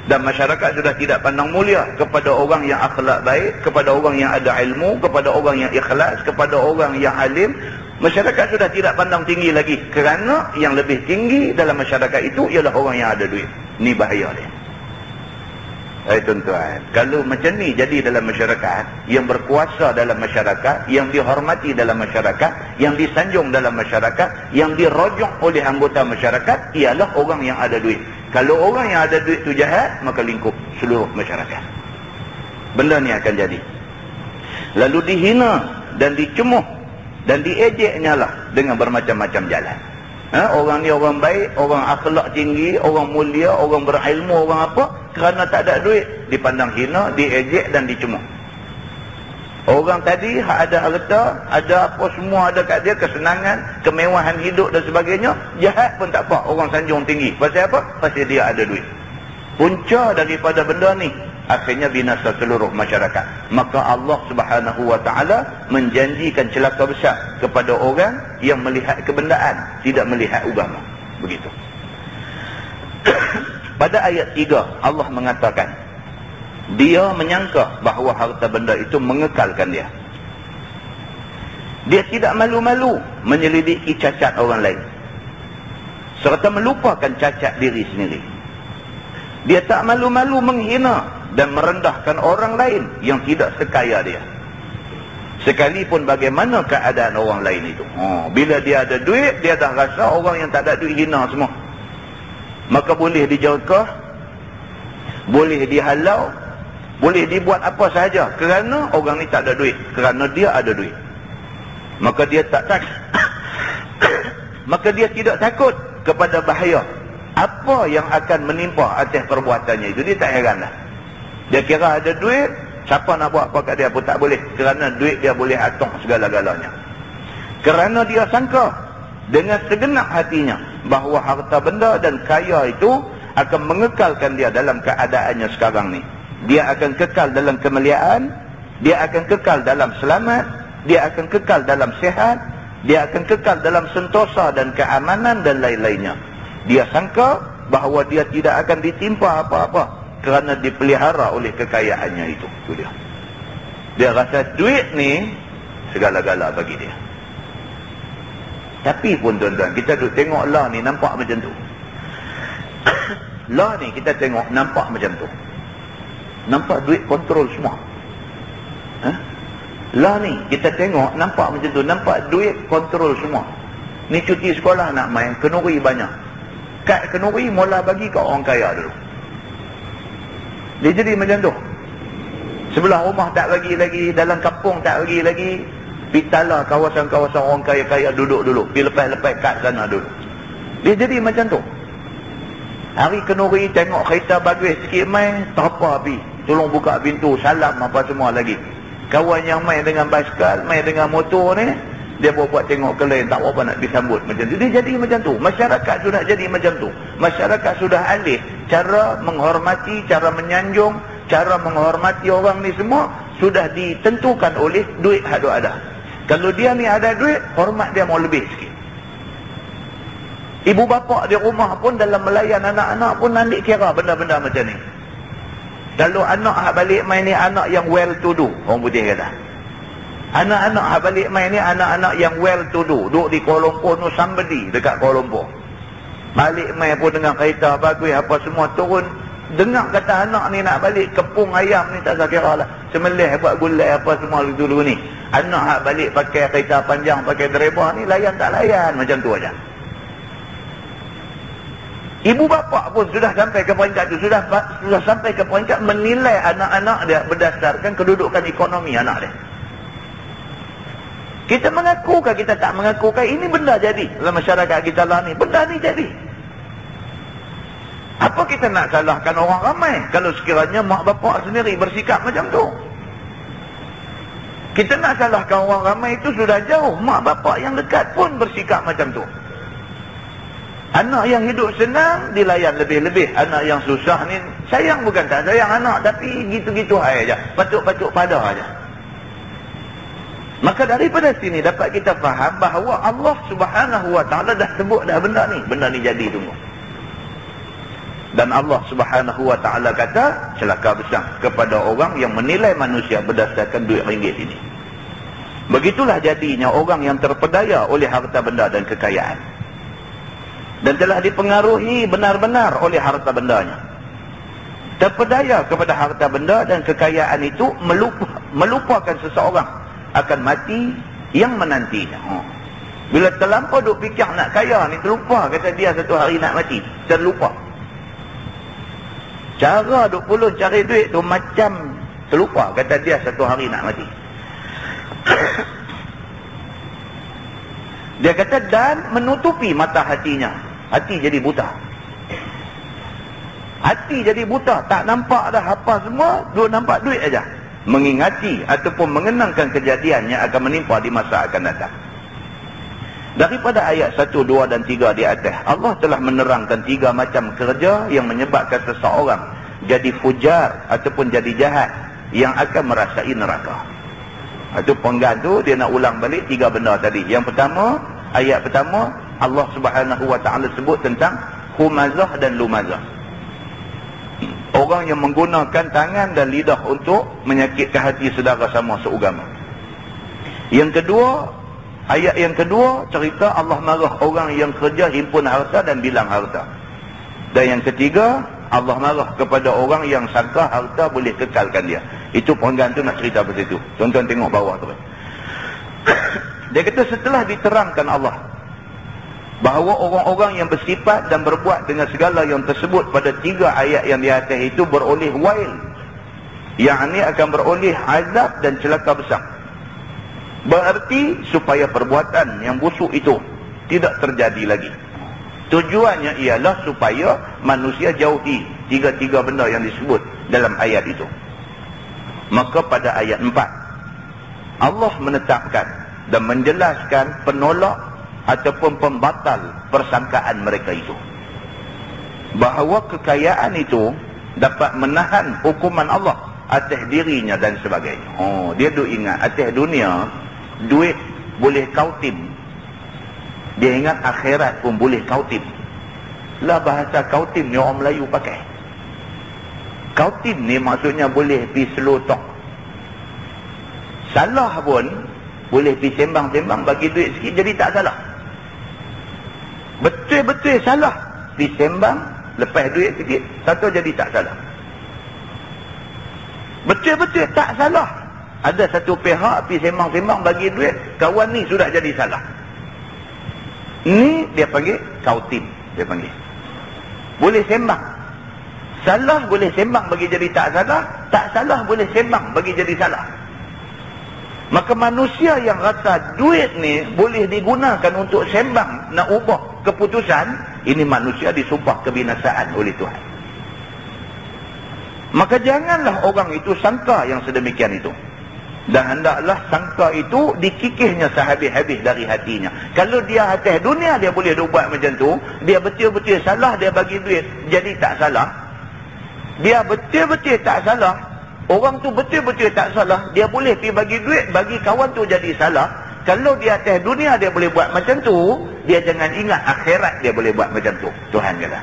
Dan masyarakat sudah tidak pandang mulia kepada orang yang akhlak baik, kepada orang yang ada ilmu, kepada orang yang ikhlas, kepada orang yang alim. Masyarakat sudah tidak pandang tinggi lagi. Kerana yang lebih tinggi dalam masyarakat itu ialah orang yang ada duit. Ni bahaya dia. Hai tuan-tuan, kalau macam ni jadi dalam masyarakat, yang berkuasa dalam masyarakat, yang dihormati dalam masyarakat, yang disanjung dalam masyarakat, yang dirojok oleh anggota masyarakat, ialah orang yang ada duit. Kalau orang yang ada duit tu jahat, maka lingkup seluruh masyarakat. Benda ni akan jadi. Lalu dihina dan dicemuh dan diejeknya lah dengan bermacam-macam jalan. Orang ni orang baik, orang akhlak tinggi, orang mulia, orang berilmu, orang apa, kerana tak ada duit, dipandang hina, diejek dan dicemuh. Orang tadi ada harta, ada apa semua ada kat dia, kesenangan, kemewahan hidup dan sebagainya, jahat pun tak apa, orang sanjung tinggi. Pasal apa? Pasal dia ada duit. Punca daripada benda ni, akhirnya binasa seluruh masyarakat. Maka Allah Subhanahu wa ta'ala menjanjikan celaka besar kepada orang yang melihat kebendaan, tidak melihat agama. Begitu. Pada ayat 3 Allah mengatakan, dia menyangka bahawa harta benda itu mengekalkan dia. Dia tidak malu-malu menyelidiki cacat orang lain, serta melupakan cacat diri sendiri. Dia tak malu-malu menghina dan merendahkan orang lain yang tidak sekaya dia, sekalipun bagaimana keadaan orang lain itu. Bila dia ada duit, dia dah rasa orang yang tak ada duit hina semua. maka boleh dijelkah, boleh dihalau, boleh dibuat apa sahaja kerana orang ni tak ada duit, kerana dia ada duit. Maka dia maka dia tidak takut kepada bahaya apa yang akan menimpa atas perbuatannya itu. Dia tak heran dah. Dia kira ada duit, siapa nak buat apa kat dia pun tak boleh, kerana duit dia boleh atok segala-galanya. Kerana dia sangka dengan segenap hatinya bahawa harta benda dan kaya itu akan mengekalkan dia dalam keadaannya sekarang ni. Dia akan kekal dalam kemuliaan, dia akan kekal dalam selamat, dia akan kekal dalam sihat, dia akan kekal dalam sentosa dan keamanan dan lain-lainnya. Dia sangka bahawa dia tidak akan ditimpa apa-apa kerana dipelihara oleh kekayaannya itu. Itu dia. Dia rasa duit ni segala-gala bagi dia. Tapi pun tuan-tuan, kita duk tengok lah ni nampak macam tu. Lah ni kita tengok nampak macam tu. Nampak duit kontrol semua. Lah ni kita tengok nampak macam tu. Nampak duit kontrol semua. Ni cuti sekolah nak main, kenuri banyak. Kad kenuri mula bagi kat orang kaya dulu. Dia jadi macam tu. Sebelah rumah tak bagi lagi, dalam kampung tak bagi lagi. Pitala kawasan-kawasan orang kaya-kaya duduk-duduk. Pergi lepas-lepas kat sana duduk. Dia jadi macam tu. Hari kenuri tengok kereta bagus sikit main, tak apa pergi. Tolong buka pintu, salam apa semua lagi. Kawan yang main dengan basikal, main dengan motor ni, dia buat tengok ke lain, tak apa nak disambut macam tu. Dia jadi macam tu. Masyarakat sudah jadi macam tu. Masyarakat sudah alih cara menghormati, cara menyanjung, cara menghormati orang ni semua sudah ditentukan oleh duit hadu ada. Kalau dia ni ada duit, hormat dia mau lebih sikit. Ibu bapa di rumah pun dalam melayan anak-anak pun nanti kira benda-benda macam ni. Kalau anak hak balik main ni anak yang well to do, orang putih kata. Anak-anak hak balik main ni anak-anak yang well to do, duduk di Kuala Lumpur tu, somebody dekat Kuala Lumpur. Balik main pun dengan kereta bagus apa semua, turun dengar kata anak ni nak balik kepung ayam ni tak kira lah. Semelih buat gulai apa semua dulu ni. Anak hak balik pakai kereta panjang, pakai driver ni layan tak layan macam tu aja. Ibu bapa pun sudah sampai ke peringkat itu, sudah sampai ke peringkat menilai anak-anak dia berdasarkan kedudukan ekonomi anak dia. Kita mengakukah, kita tak mengakukah, ini benda jadi dalam masyarakat kita lah ni, benda ni jadi. Apa kita nak salahkan orang ramai kalau sekiranya mak bapak sendiri bersikap macam tu? Kita nak salahkan orang ramai itu sudah jauh, mak bapak yang dekat pun bersikap macam tu. Anak yang hidup senang dilayan lebih-lebih. Anak yang susah ni sayang bukan tak sayang anak, tapi gitu-gitu aja. Patuk-patuk pada aja. Maka daripada sini dapat kita faham bahawa Allah Subhanahu Wa Taala dah sebut dah benda ni. Benda ni jadi tunggu. Dan Allah Subhanahu Wa Taala kata celaka besar kepada orang yang menilai manusia berdasarkan duit ringgit ini. Begitulah jadinya orang yang terpedaya oleh harta benda dan kekayaan. Dan telah dipengaruhi benar-benar oleh harta bendanya. Terpedaya kepada harta benda dan kekayaan itu melupakan seseorang akan mati yang menantinya. Bila terlampau duk fikir nak kaya ni, terlupa kata dia satu hari nak mati. Terlupa. Cara duk pulun cari duit tu macam terlupa kata dia satu hari nak mati. Dia kata dan menutupi mata hatinya. Hati jadi buta. Hati jadi buta, tak nampak dah apa semua, duk nampak duit aja. Mengingati ataupun mengenangkan kejadian yang akan menimpa di masa akan datang. Daripada ayat 1, 2 dan 3 di atas, Allah telah menerangkan 3 macam kerja yang menyebabkan seseorang jadi fujar ataupun jadi jahat yang akan merasai neraka. Itu penggan tu dia nak ulang balik 3 benda tadi. Yang pertama, ayat pertama, Allah Subhanahu Wa Taala sebut tentang humazah dan lumazah. Orang yang menggunakan tangan dan lidah untuk menyakitkan hati saudara sama seugama. Yang kedua, ayat yang kedua cerita Allah marah orang yang kerja himpun harta dan bilang harta. Dan yang ketiga, Allah marah kepada orang yang sangka harta boleh kekalkan dia. Itu penggan tu nak cerita pasal itu. Tuan-tuan tengok bawah tu. Dia kata setelah diterangkan Allah bahawa orang-orang yang bersifat dan berbuat dengan segala yang tersebut pada 3 ayat yang di atas itu beroleh wail, yakni akan beroleh azab dan celaka besar. Berarti supaya perbuatan yang busuk itu tidak terjadi lagi. Tujuannya ialah supaya manusia jauhi 3 benda yang disebut dalam ayat itu. Maka pada ayat 4 Allah menetapkan dan menjelaskan penolak ataupun pembatal persangkaan mereka itu, bahawa kekayaan itu dapat menahan hukuman Allah atas dirinya dan sebagainya. Dia duk ingat atas dunia duit boleh kautim, dia ingat akhirat pun boleh kautim. Lah bahasa kautim ni orang Melayu pakai. Kautim ni maksudnya boleh pergi slow talk. Salah pun boleh pergi sembang-sembang bagi duit sikit jadi tak salah. Betul-betul salah pergi sembang lepas duit sikit satu jadi tak salah. Betul-betul tak salah, ada satu pihak pergi sembang-sembang bagi duit, kawan ni sudah jadi salah. Ni dia panggil kautim, dia panggil. Boleh sembang. Salah boleh sembang bagi jadi tak salah, tak salah boleh sembang bagi jadi salah. Maka manusia yang rasa duit ni boleh digunakan untuk sembang nak ubah keputusan, ini manusia disumpah kebinasaan oleh Tuhan. Maka janganlah orang itu sangka yang sedemikian itu. Dan hendaklah sangka itu dikikihnya sehabis-habis dari hatinya. Kalau dia atas dunia dia boleh buat macam tu, dia betul-betul salah, dia bagi duit jadi tak salah. Dia betul-betul tak salah, orang tu betul-betul tak salah, dia boleh pergi bagi duit bagi kawan tu jadi salah. Kalau dia atas dunia dia boleh buat macam tu, dia jangan ingat akhirat dia boleh buat macam tu. Tuhan kata,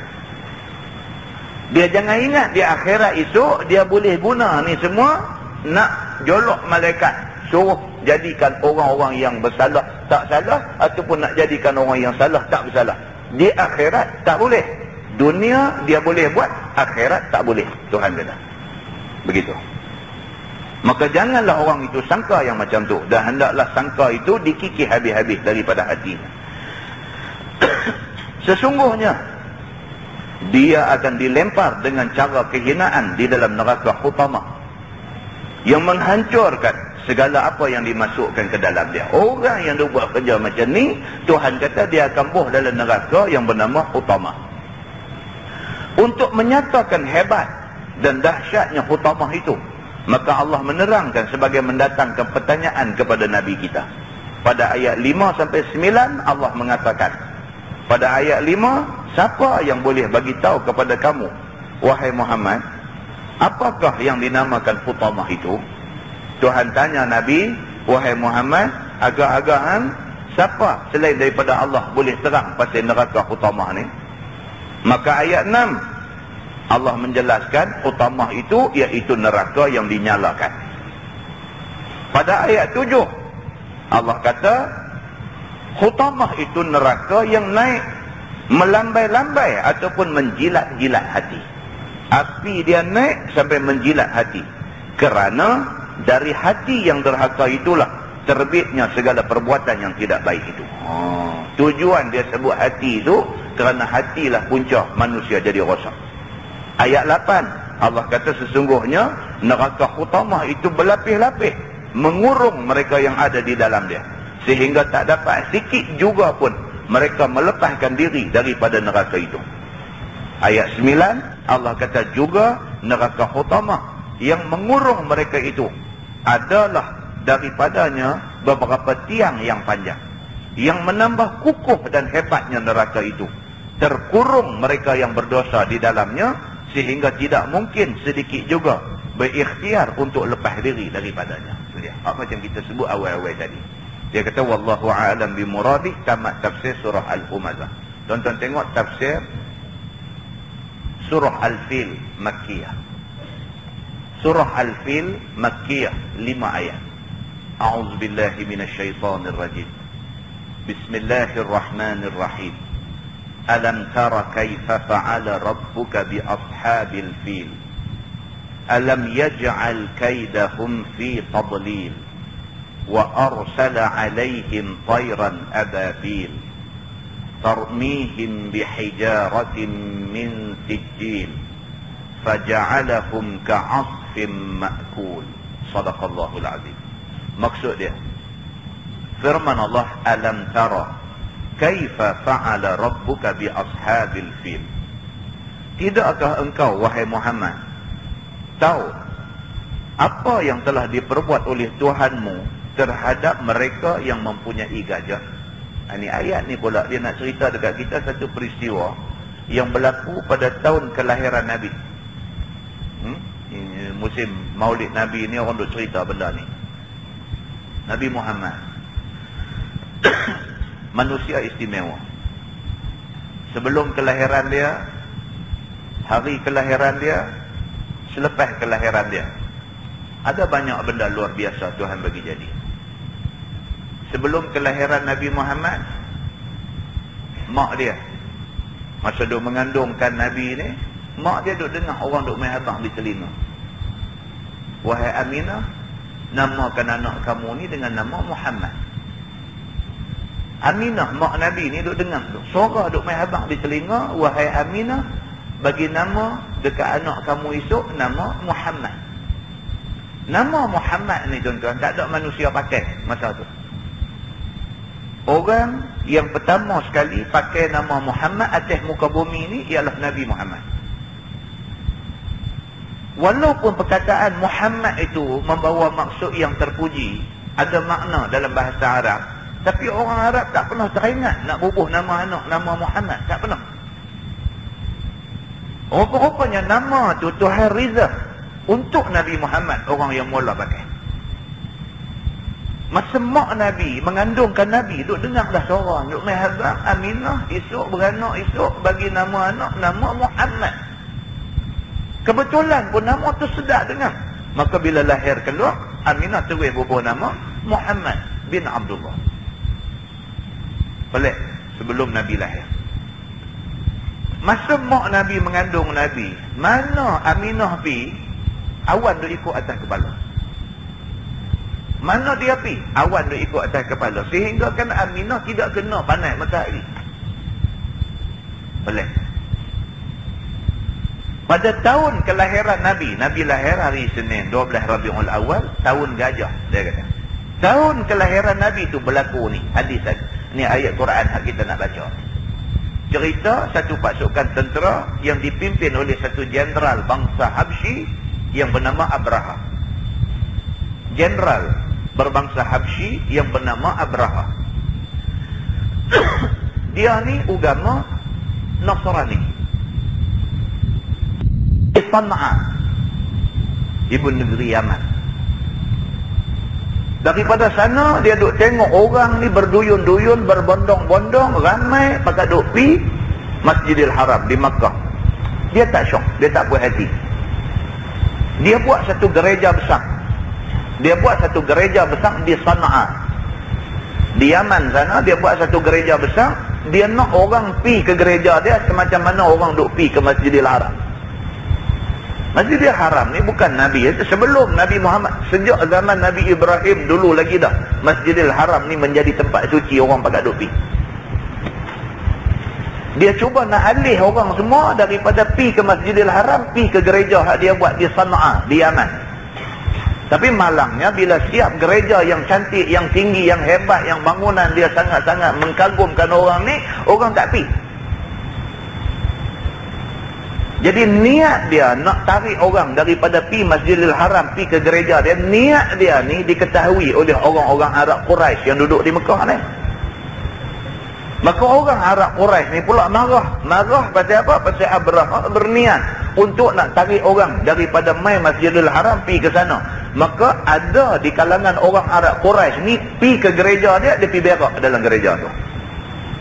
dia jangan ingat di akhirat esok dia boleh guna ni semua nak jolok malaikat, suruh jadikan orang-orang yang bersalah tak salah, ataupun nak jadikan orang yang salah tak bersalah. Di akhirat tak boleh. Dunia dia boleh buat, akhirat tak boleh. Tuhan kata begitu. Maka janganlah orang itu sangka yang macam tu, dan hendaklah sangka itu dikikih habis-habis daripada hati. Sesungguhnya dia akan dilempar dengan cara kehinaan di dalam neraka Hutamah yang menghancurkan segala apa yang dimasukkan ke dalam dia. Orang yang dia buat kerja macam ni, Tuhan kata dia akan buh dalam neraka yang bernama Hutamah. Untuk menyatakan hebat dan dahsyatnya Hutamah itu, maka Allah menerangkan sebagai mendatangkan pertanyaan kepada Nabi kita. Pada ayat 5 sampai 9 Allah mengatakan, pada ayat 5, siapa yang boleh bagi tahu kepada kamu wahai Muhammad, apakah yang dinamakan Hutamah itu? Tuhan tanya Nabi, wahai Muhammad, agak-agakan siapa selain daripada Allah boleh terang pasal neraka Hutamah ni? Maka ayat 6 Allah menjelaskan Hutamah itu iaitu neraka yang dinyalakan. Pada ayat 7 Allah kata Hutamah itu neraka yang naik melambai-lambai ataupun menjilat-jilat hati. Api dia naik sampai menjilat hati, kerana dari hati yang derhaka itulah terbitnya segala perbuatan yang tidak baik itu. Tujuan dia sebut hati itu kerana hatilah punca manusia jadi rosak. Ayat 8 Allah kata sesungguhnya neraka Hutamah itu berlapis-lapis mengurung mereka yang ada di dalam dia, sehingga tak dapat sikit juga pun mereka melepaskan diri daripada neraka itu. Ayat 9 Allah kata juga neraka Hutamah yang mengurung mereka itu adalah daripadanya beberapa tiang yang panjang, yang menambah kukuh dan hebatnya neraka itu. Terkurung mereka yang berdosa di dalamnya, sehingga tidak mungkin sedikit juga berikhtiar untuk lepas diri daripadanya. Apa macam kita sebut awal-awal tadi. Dia kata wallahu a'lam bimuradih, tamat tafsir surah Al-Humazah. Tonton tengok tafsir surah Al-Fil Makkiyah. Surah Al-Fil Makkiyah 5 ayat. A'udzubillahi minasyaitonirrajim. Bismillahirrahmanirrahim. Alam tara kaifa fa'ala rabbuka bi ashabil fil. Alam yaj'al kaidahum fi tadlil. Wa arsala 'alaihim tayran ababil. tarmihim bihijaratin min sijil faja'alahum ka'asfin ma'kul. Sadaqallahul azim. Maksud dia, firman Allah, alam tara kaifa fa'ala rabbuka bi ashabil fil. Tidakkah engkau wahai Muhammad tahu apa yang telah diperbuat oleh Tuhanmu terhadap mereka yang mempunyai gajah? Ini ayat ni pula dia nak cerita dekat kita satu peristiwa yang berlaku pada tahun kelahiran Nabi. Musim Maulid Nabi ni orang duk cerita benda ni. Nabi Muhammad manusia istimewa. Sebelum kelahiran dia, hari kelahiran dia, selepas kelahiran dia, ada banyak benda luar biasa Tuhan bagi jadi. Sebelum kelahiran Nabi Muhammad, mak dia masa duk mengandungkan Nabi ni, mak dia duk dengar orang duk main habang di telinga. Wahai Aminah, namakan anak kamu ni dengan nama Muhammad. Aminah, mak Nabi ni duk dengar tu, suara duk main habang di telinga. Wahai Aminah, bagi nama dekat anak kamu esok nama Muhammad. Nama Muhammad ni tuan-tuan, tak ada manusia pakai masa tu. Orang yang pertama sekali pakai nama Muhammad atas muka bumi ni ialah Nabi Muhammad. Walaupun perkataan Muhammad itu membawa maksud yang terpuji, ada makna dalam bahasa Arab, tapi orang Arab tak pernah teringat nak bubuh nama anak nama Muhammad, tak pernah. Rupa-rupanya nama tu Tuhan reserve untuk Nabi Muhammad, orang yang mula pakai. Masa mak Nabi mengandungkan Nabi, duk dengar dah suara, duk main habang, Aminah esok beranak esok bagi nama anak nama Muhammad. Kebetulan pun nama tu sedap dengar. Maka bila lahir keluar, Aminah terus bubuh nama Muhammad bin Abdullah. Pelik sebelum Nabi lahir. Masa mak Nabi mengandung Nabi, mana Aminah pi, awan duk ikut atas kepala. Mana dia pi, awan duk ikut atas kepala. Sehingga kan Aminah tidak kena panas matahari. Pelik. Pada tahun kelahiran Nabi, Nabi lahir hari Senin 12 Rabiul Awal, tahun gajah dia kata. Tahun kelahiran Nabi tu berlaku ni, hadis ni ayat Quran yang kita nak baca. Cerita satu pasukan tentera yang dipimpin oleh satu jeneral bangsa Habsyi yang bernama Abraha. Jeneral berbangsa Habsyi yang bernama Abraha. Dia ni agama Nasrani. Sana'a, ibu negeri Yaman. Daripada sana dia duk tengok orang ni berduyun-duyun, berbondong-bondong, ramai pakai duk pi Masjidil Haram di Makkah. Dia tak syok, dia tak puas hati. Dia buat satu gereja besar. Dia buat satu gereja besar di Sana'a. Di Yaman sana dia buat satu gereja besar. Dia nak orang pi ke gereja dia semacam mana orang duk pi ke Masjidil Haram. Masjidil Haram ni bukan Nabi. Sebelum Nabi Muhammad, sejak zaman Nabi Ibrahim dulu lagi dah, Masjidil Haram ni menjadi tempat suci orang pakai duk pi. Dia cuba nak alih orang semua daripada pi ke Masjidil Haram, pi ke gereja yang dia buat di Sana'a, di Yaman. Tapi malangnya bila siap gereja yang cantik, yang tinggi, yang hebat, yang bangunan dia sangat-sangat mengkagumkan orang ni, orang tak pi. Jadi niat dia nak tarik orang daripada pi Masjidil Haram, pi ke gereja dia, niat dia ni diketahui oleh orang-orang Arab Quraisy yang duduk di Mekah ni. Maka orang Arab Quraisy ni pula marah. Marah pasal apa? Pasal Abraha berniat untuk nak tarik orang daripada mai Masjidil Haram pi ke sana. Maka ada di kalangan orang Arab Quraisy ni pi ke gereja dia, dia pi berak dalam gereja tu.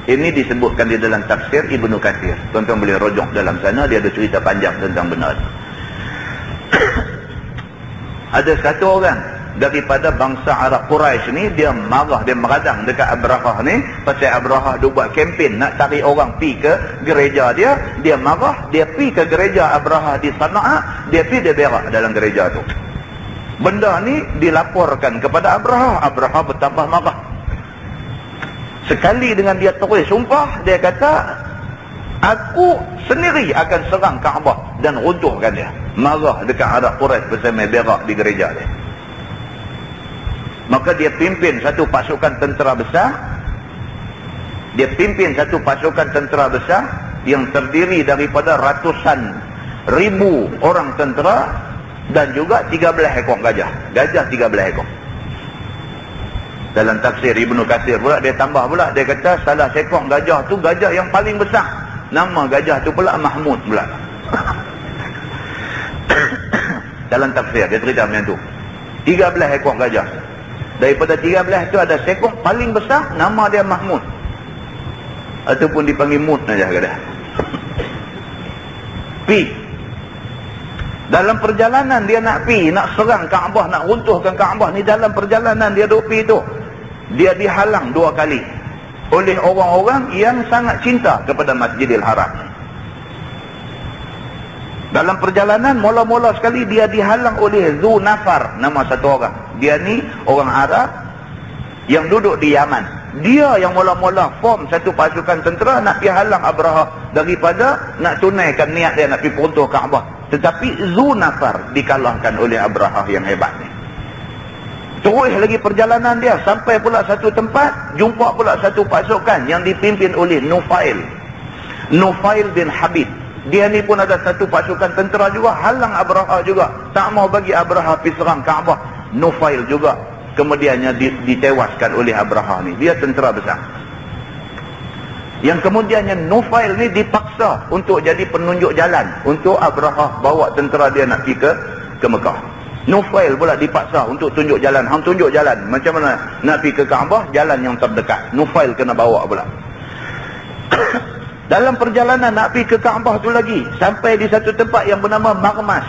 Ini disebutkan di dalam tafsir Ibnu Katsir. Tuan-tuan boleh rujuk dalam sana, dia ada cerita panjang tentang benda ini. Ada satu orang daripada bangsa Arab Quraisy ni, dia marah, dia meradang dekat Abraha ni pasal Abraha dia buat kempen nak tarik orang pi ke gereja dia. Dia marah, dia pi ke gereja Abraha di Sana'a, dia berak dalam gereja tu. Benda ni dilaporkan kepada Abraha. Abraha bertambah marah. Sekali dengan dia terus sumpah, dia kata, aku sendiri akan serang Kaabah dan runtuhkan dia. Marah dekat Arab Quraisy bersama berak di gereja dia. Maka dia pimpin satu pasukan tentera besar. Dia pimpin satu pasukan tentera besar yang terdiri daripada ratusan ribu orang tentera dan juga 13 ekor gajah. Gajah 13 ekor. Dalam tafsir Ibnu Katsir pula dia tambah pula, dia kata salah seekor gajah tu gajah yang paling besar. Nama gajah tu pula Mahmud pula. Dalam tafsir dia cerita macam tu. 13 ekor gajah. Daripada 13 tu ada seekor paling besar, nama dia Mahmud. Ataupun dipanggil Mut saja kata. Pi. Dalam perjalanan dia nak pi, nak serang Kaabah, nak runtuhkan Kaabah ni, dalam perjalanan dia duk pi tu, dia dihalang 2 kali oleh orang-orang yang sangat cinta kepada Masjidil Haram. Dalam perjalanan mula-mula sekali dia dihalang oleh Zu Nafar, nama satu orang. Dia ni orang Arab yang duduk di Yaman. Dia yang mula-mula form satu pasukan tentera nak pergi halang Abraha daripada nak tunaikan niat dia nak pergi peruntuh Kaabah. Tetapi Zu Nafar dikalahkan oleh Abraha yang hebat ni. Terus lagi perjalanan dia sampai pula satu tempat, jumpa pula satu pasukan yang dipimpin oleh Nufail. Nufail bin Habib. Dia ni pun ada satu pasukan tentera juga, halang Abraha juga. Tak mau bagi Abraha pergi serang Kaabah. Nufail juga kemudiannya ditewaskan oleh Abraha ni. Dia tentera besar. Yang kemudiannya Nufail ni dipaksa untuk jadi penunjuk jalan untuk Abraha bawa tentera dia nak pergi ke Mekah. Nufail pula dipaksa untuk tunjuk jalan. Hang tunjuk jalan macam mana nak pergi ke Kaabah, jalan yang terdekat. Nufail kena bawa pula. Dalam perjalanan nak pergi ke Kaabah tu lagi, sampai di satu tempat yang bernama Marmas.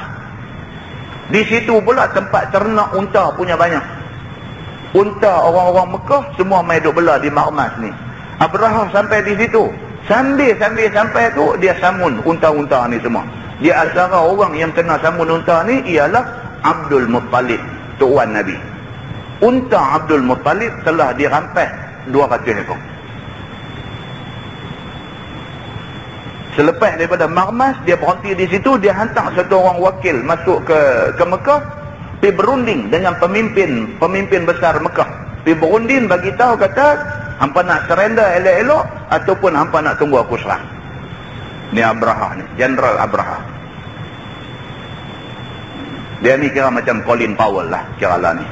Di situ pula tempat ternak unta punya banyak. Unta orang-orang Mekah semua main duk bela di Marmas ni. Abraha sampai di situ. Sambil sampai tu dia samun unta-unta ni semua. Dia antara orang yang kena samun unta ni ialah Abdul Muttalib, tuan Nabi. Unta Abdul Muttalib telah dirampas 200 ekor. Selepas daripada Marmas, dia berhenti di situ, dia hantar satu orang wakil masuk ke Mekah, pergi berunding dengan pemimpin besar Mekah. Pergi berunding bagi tahu kata, hampa nak surrender elok-elok ataupun hampa nak tunggu aku serang. Ni Abraha ni, General Abraha. Dia ni kira macam Colin Powell lah, kira lah ni.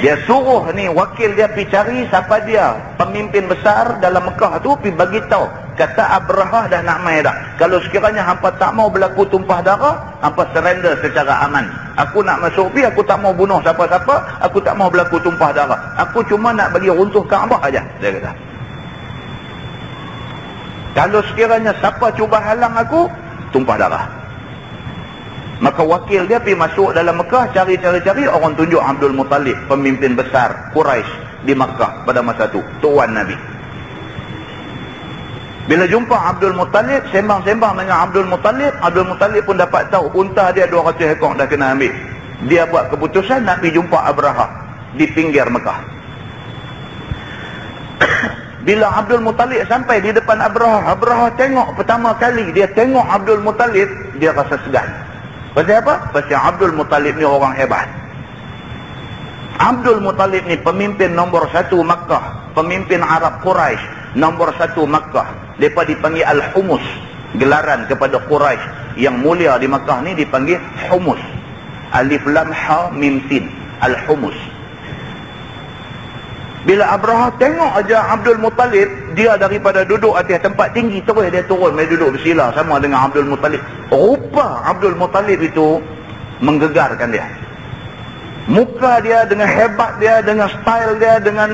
Dia suruh ni wakil dia pergi cari siapa dia pemimpin besar dalam Mekah tu, pergi bagi tahu kata Abraha dah nak mai dah. Kalau sekiranya hampa tak mau berlaku tumpah darah, hampa surrender secara aman. Aku nak masuk pergi, aku tak mau bunuh siapa-siapa, aku tak mau berlaku tumpah darah. Aku cuma nak bagi runtuh Kaabah aja, dia kata. Kalau sekiranya siapa cuba halang aku, tumpah darah. Maka wakil dia pergi masuk dalam Mekah, cari-cari orang tunjuk Abdul Muttalib, pemimpin besar Quraisy di Mekah pada masa tu, tuan Nabi. Bila jumpa Abdul Muttalib, sembang-sembang dengan Abdul Muttalib pun dapat tahu unta dia 200 ekor dah kena ambil. Dia buat keputusan nak pergi jumpa Abraha di pinggir Mekah. Bila Abdul Muttalib sampai di depan Abraha tengok pertama kali, dia tengok Abdul Muttalib, dia rasa segan. Pasal apa? Pasal Abdul Muttalib ni orang hebat. Abdul Muttalib ni pemimpin nombor 1 Makkah, pemimpin Arab Quraisy nombor 1 Makkah. Mereka dipanggil Al-Humus. Gelaran kepada Quraisy yang mulia di Makkah ni dipanggil Humus. Alif Lam Ha Mim Sin, Al-Humus. Bila Abraha tengok aja Abdul Muttalib, dia daripada duduk atas tempat tinggi terus dia turun, dia duduk bersila sama dengan Abdul Muttalib. Rupa Abdul Muttalib itu menggegarkan dia. Muka dia dengan hebat dia, dengan style dia, dengan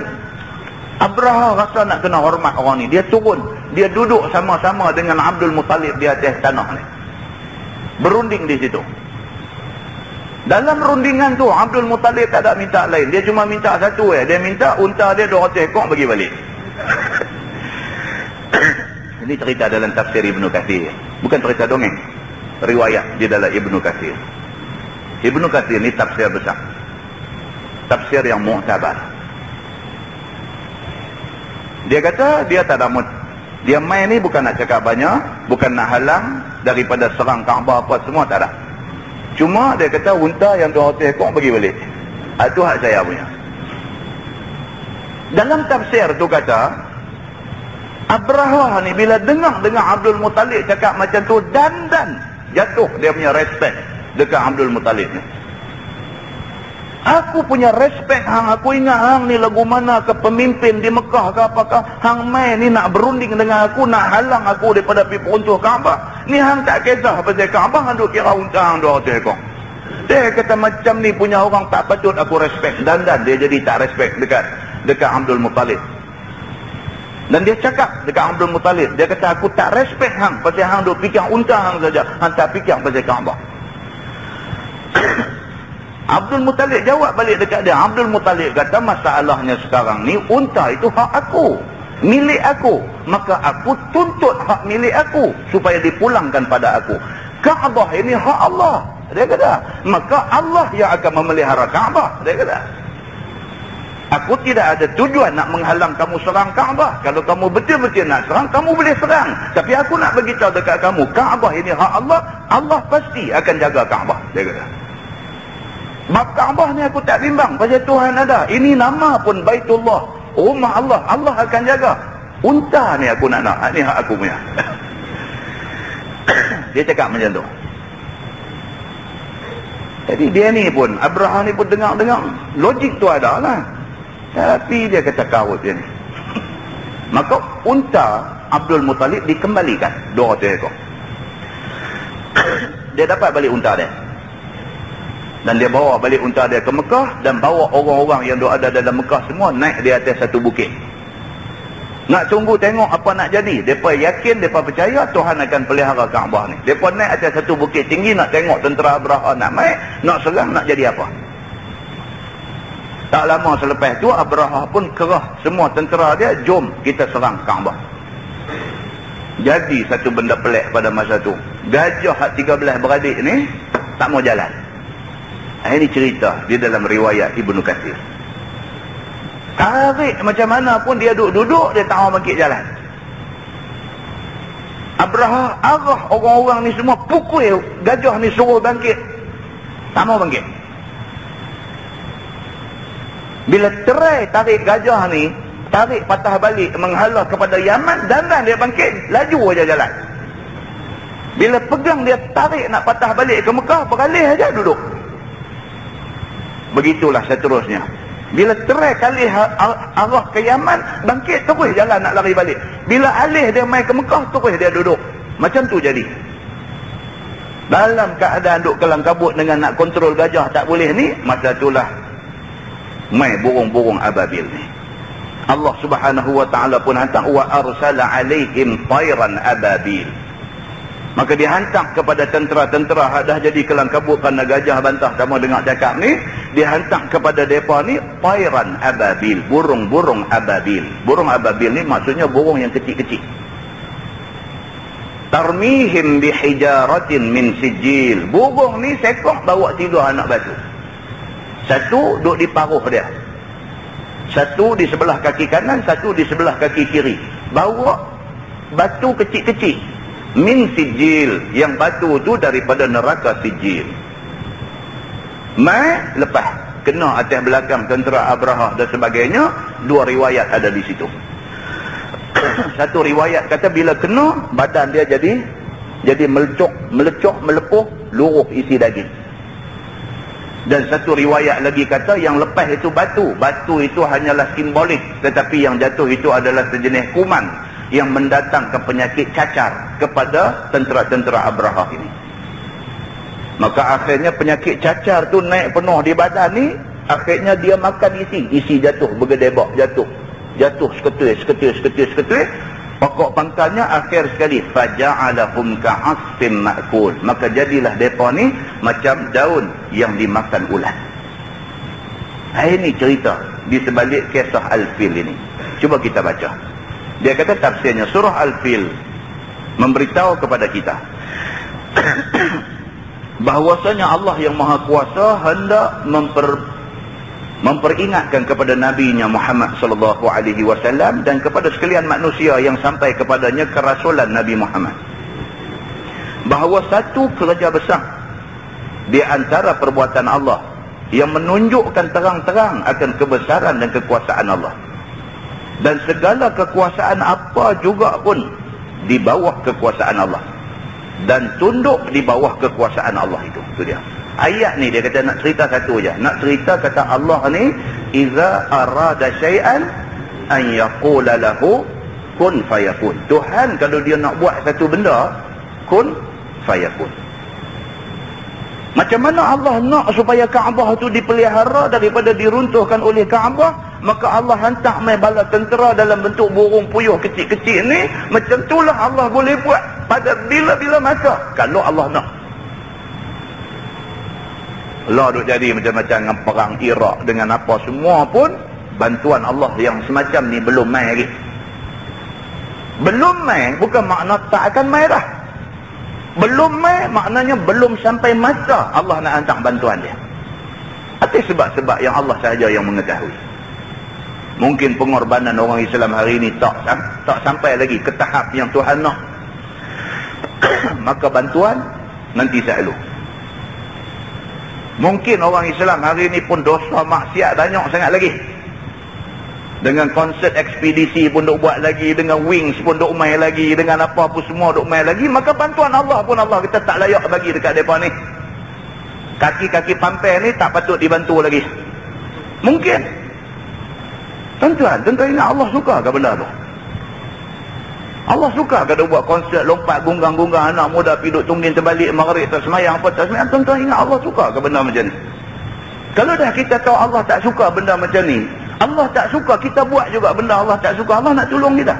Abraha rasa nak kena hormat orang ni. Dia turun, dia duduk sama-sama dengan Abdul Muttalib di atas tanah ni. Berunding di situ. Dalam rundingan tu Abdul Muttalib tak ada minta lain. Dia cuma minta satu dia minta unta dia 200 ekor bagi balik. Ini cerita dalam tafsir Ibnu Katsir. Bukan cerita dongeng. Riwayat di dalam Ibnu Katsir. Ibnu Katsir ni tafsir besar. Tafsir yang mu'tabar. Dia kata dia tak ada dia main ni bukan nak cakap banyak, bukan nak halang daripada serang Kaabah apa semua, tak ada. Cuma dia kata unta yang 200 ekor bagi balik. Itu hak saya punya. Dalam tafsir tu kata Abrahah ni bila dengar Abdul Muttalib cakap macam tu, dan jatuh dia punya respect dekat Abdul Muttalib ni. Aku punya respect hang, aku ingat hang ni lagu mana ke pemimpin di Mekah ke apakah, hang main ni nak berunding dengan aku, nak halang aku daripada pergi peruntuh Kaabah. Ni hang tak kisah pasal Kaabah, hang duk kira unta hang 200 ekor. Dia kata macam ni punya orang tak patut aku respect. Dan dia jadi tak respect dekat Abdul Muttalib. Dan dia cakap dekat Abdul Muttalib, dia kata aku tak respect hang pasal hang duk fikir unta hang saja, hang tak fikir pasal Kaabah. Abdul Muttalib jawab balik dekat dia. Abdul Muttalib kata masalahnya sekarang ni unta itu hak aku, milik aku, maka aku tuntut hak milik aku supaya dipulangkan pada aku. Kaabah ini hak Allah, dia kata, maka Allah yang akan memelihara Kaabah, dia kata. Aku tidak ada tujuan nak menghalang kamu serang Kaabah. Kalau kamu betul-betul nak serang, kamu boleh serang, tapi aku nak beritahu dekat kamu, Kaabah ini hak Allah, Allah pasti akan jaga Kaabah, dia kata. Bab Kaabah ni aku tak bimbang pasal Tuhan ada. Ini nama pun Baitullah, rumah Allah, Allah akan jaga. Unta ni aku nak, ni hak aku punya. Dia cakap macam tu. Jadi dia ni pun, Abraham ni pun dengar-dengar, logik tu ada lah, tapi dia kata kawut dia ni. Maka unta Abdul Muttalib dikembalikan 200 ekor. Dia dapat balik unta dia, dan dia bawa balik unta dia ke Mekah, dan bawa orang-orang yang ada dalam Mekah semua naik di atas satu bukit. Nak tunggu tengok apa nak jadi. Mereka yakin, mereka percaya Tuhan akan pelihara Kaabah ni. Mereka naik atas satu bukit tinggi nak tengok tentera Abrahah nak main, nak serang, nak jadi apa. Tak lama selepas tu Abrahah pun kerah semua tentera dia, jom kita serang Kaabah. Jadi satu benda pelik pada masa tu, gajah hak 13 beradik ni tak mau jalan. Ini cerita di dalam riwayat Ibnu Katsir. Tarik macam mana pun dia duduk, dia tak mau bangkit jalan. Abrahah arah orang-orang ni semua pukul gajah ni, suruh bangkit, tak mau bangkit. Bila terai tarik gajah ni, tarik patah balik menghala kepada Yaman, dan dia bangkit, laju aja jalan. Bila pegang dia tarik nak patah balik ke Mekah, beralih aja duduk. Begitulah seterusnya. Bila terai kali arah ke Yaman, bangkit terus jalan nak lari balik. Bila alih dia mai ke Mekah, terus dia duduk. Macam tu jadi. Dalam keadaan duk kelang kabut dengan nak kontrol gajah tak boleh ni, masa itulah mai burung-burung ababil ni. Allah Subhanahu wa taala pun hantar wa arsala alaihim tayran ababil. Maka dihantar kepada tentera-tentera hak dah jadi kelang kabut kerana gajah bantah sama dengar cakap ni, dihantar kepada mereka ni tayran ababil, burung-burung ababil. Burung ababil ni maksudnya burung yang kecil-kecil. Tarmihim bihijaratin min sijil. Burung ni seekor bawa 3 anak batu. Satu duduk di paruh dia, satu di sebelah kaki kanan, satu di sebelah kaki kiri. Bawa batu kecil-kecil min sijil, yang batu tu daripada neraka sijil. Mai lepas kena atas belakang tentera Abrahah dan sebagainya. 2 riwayat ada di situ. Satu riwayat kata bila kena, badan dia jadi melecok, melepuh, luruh isi daging. Dan satu riwayat lagi kata yang lepas itu batu. Batu itu hanyalah simbolik, tetapi yang jatuh itu adalah sejenis kuman yang mendatangkan penyakit cacar kepada tentera-tentera Abrahah ini. Maka akhirnya penyakit cacar tu naik penuh di badan ni. Akhirnya dia makan isi jatuh, bergedebak, jatuh seketul. Pokok pangkalnya akhir sekali faja'alahum ka'asfin ma'kul. Maka jadilah depa ni macam daun yang dimakan ulat. Ini cerita di sebalik kisah Al-Fil ini. Cuba kita baca. Dia kata tafsirnya, surah Al-Fil memberitahu kepada kita bahwasanya Allah yang Maha Kuasa hendak memperingatkan kepada Nabi-Nya Muhammad sallallahu alaihi wasallam dan kepada sekalian manusia yang sampai kepadanya kerasulan Nabi Muhammad, bahawa satu kerja besar di antara perbuatan Allah yang menunjukkan terang-terang akan kebesaran dan kekuasaan Allah, dan segala kekuasaan apa juga pun di bawah kekuasaan Allah dan tunduk di bawah kekuasaan Allah. Itu dia. Ayat ni dia kata nak cerita satu je. Nak cerita kata Allah ni, iza arada syai'an an yaqula lahu kun fayakun. Tuhan kalau dia nak buat satu benda, kun fayakun. Macam mana Allah nak supaya Kaabah tu dipelihara daripada diruntuhkan oleh Kaabah? Maka Allah hantar mai bala tentera dalam bentuk burung puyuh kecil-kecil ni. Macam itulah Allah boleh buat pada bila-bila masa kalau Allah nak. Allah duk jadi macam-macam dengan perang Iraq dengan apa semua pun, bantuan Allah yang semacam ni belum main lagi. Belum main bukan makna tak akan main dah. Belum main maknanya belum sampai masa Allah nak hantar bantuan dia. Atas sebab-sebab yang Allah sahaja yang mengetahui. Mungkin pengorbanan orang Islam hari ini tak sampai lagi ke tahap yang Tuhan nak. Maka bantuan nanti selalu. Mungkin orang Islam hari ini pun dosa maksiat banyak sangat lagi. Dengan konsert ekspedisi pun duk buat lagi, dengan wings pun duk main lagi, dengan apa pun semua duk main lagi. Maka bantuan Allah pun Allah kita tak layak bagi dekat mereka ni. Kaki-kaki pampai ni tak patut dibantu lagi. Mungkin. Tuan-tuan ingat Allah suka ke benda tu? Allah suka ke dia buat konsert lompat gunggang-gunggang anak muda pergi duk tunggin terbalik maghrib tak semayang apa tak semayang? Tuan-tuan ingat Allah suka ke benda macam ni? Kalau dah kita tahu Allah tak suka benda macam ni, Allah tak suka kita buat juga benda Allah tak suka, Allah nak tolong kita.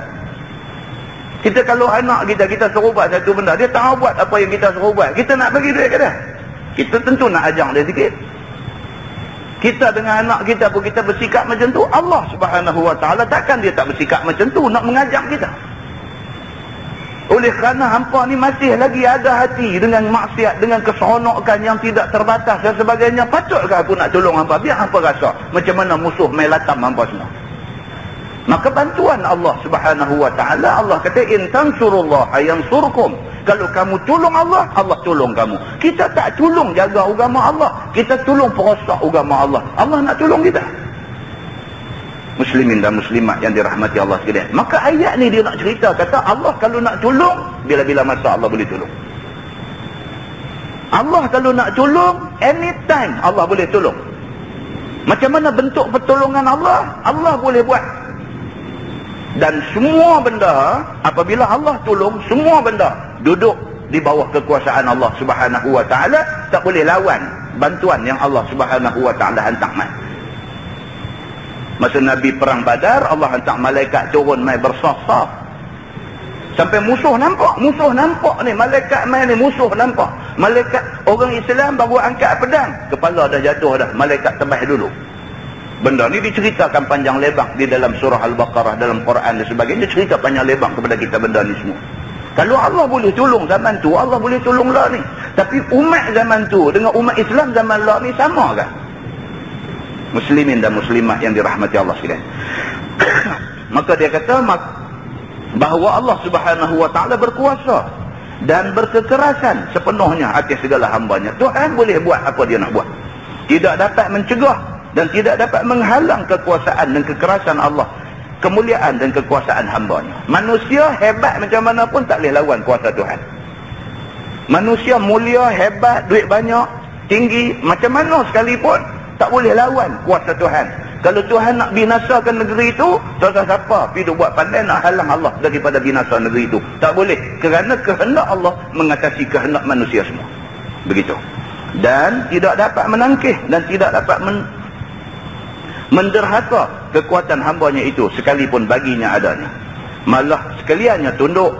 Kita kalau anak kita suruh buat satu benda, dia tak buat apa yang kita suruh buat, kita nak bagi duit ke dia? Kita tentu nak ajak dia sikit. Kita dengan anak kita pun kita bersikap macam tu, Allah Subhanahu Wa Taala takkan dia tak bersikap macam tu nak mengajak kita. Oleh kerana hampa ni masih lagi ada hati dengan maksiat, dengan keseronokan yang tidak terbatas dan sebagainya, patutkah aku nak tolong hampa? Biar hampa rasa macam mana musuh main latam hampa semua. Maka bantuan Allah Subhanahu Wa Taala, Allah kata in tansurullah yansurkum. Kalau kamu tolong Allah, Allah tolong kamu. Kita tak tolong jaga agama Allah, kita tolong perosak agama Allah. Allah nak tolong kita. Muslimin dan muslimat yang dirahmati Allah sekalian. Maka ayat ni dia nak cerita, kata Allah kalau nak tolong, bila-bila masa Allah boleh tolong. Allah kalau nak tolong, anytime Allah boleh tolong. Macam mana bentuk pertolongan Allah? Allah boleh buat. Dan semua benda, apabila Allah tolong, semua benda duduk di bawah kekuasaan Allah Subhanahu Wa Taala, tak boleh lawan bantuan yang Allah Subhanahu Wa Taala hantar mai. Masa Nabi perang Badar, Allah hantar malaikat turun mai bersaf-saf. Sampai musuh nampak ni, malaikat mai ni musuh nampak. Malaikat orang Islam baru angkat pedang, kepala dah jatuh dah, malaikat tebas dulu. Benda ni diceritakan panjang lebar di dalam surah Al-Baqarah, dalam Quran dan sebagainya, cerita panjang lebar kepada kita benda ni semua. Kalau Allah boleh tolong zaman tu, Allah boleh tolong lah ni. Tapi umat zaman tu dengan umat Islam zaman lah ni sama kan? Muslimin dan muslimat yang dirahmati Allah sekalian. Maka dia kata bahawa Allah Subhanahu Wa Taala berkuasa dan berkekerasan sepenuhnya atas segala hambanya. Tuhan boleh buat apa dia nak buat. Tidak dapat mencegah dan tidak dapat menghalang kekuasaan dan kekerasan Allah, kemuliaan dan kekuasaan hambanya. Manusia hebat macam mana pun tak boleh lawan kuasa Tuhan. Manusia mulia, hebat, duit banyak, tinggi, macam mana sekalipun tak boleh lawan kuasa Tuhan. Kalau Tuhan nak binasakan negeri itu, siapa pergi buat pandai nak halang Allah daripada binasa negeri itu? Tak boleh. Kerana kehendak Allah mengatasi kehendak manusia semua. Begitu. Dan tidak dapat menangkis dan tidak dapat menderhaka kekuatan hambanya itu sekalipun baginya adanya. Malah sekaliannya tunduk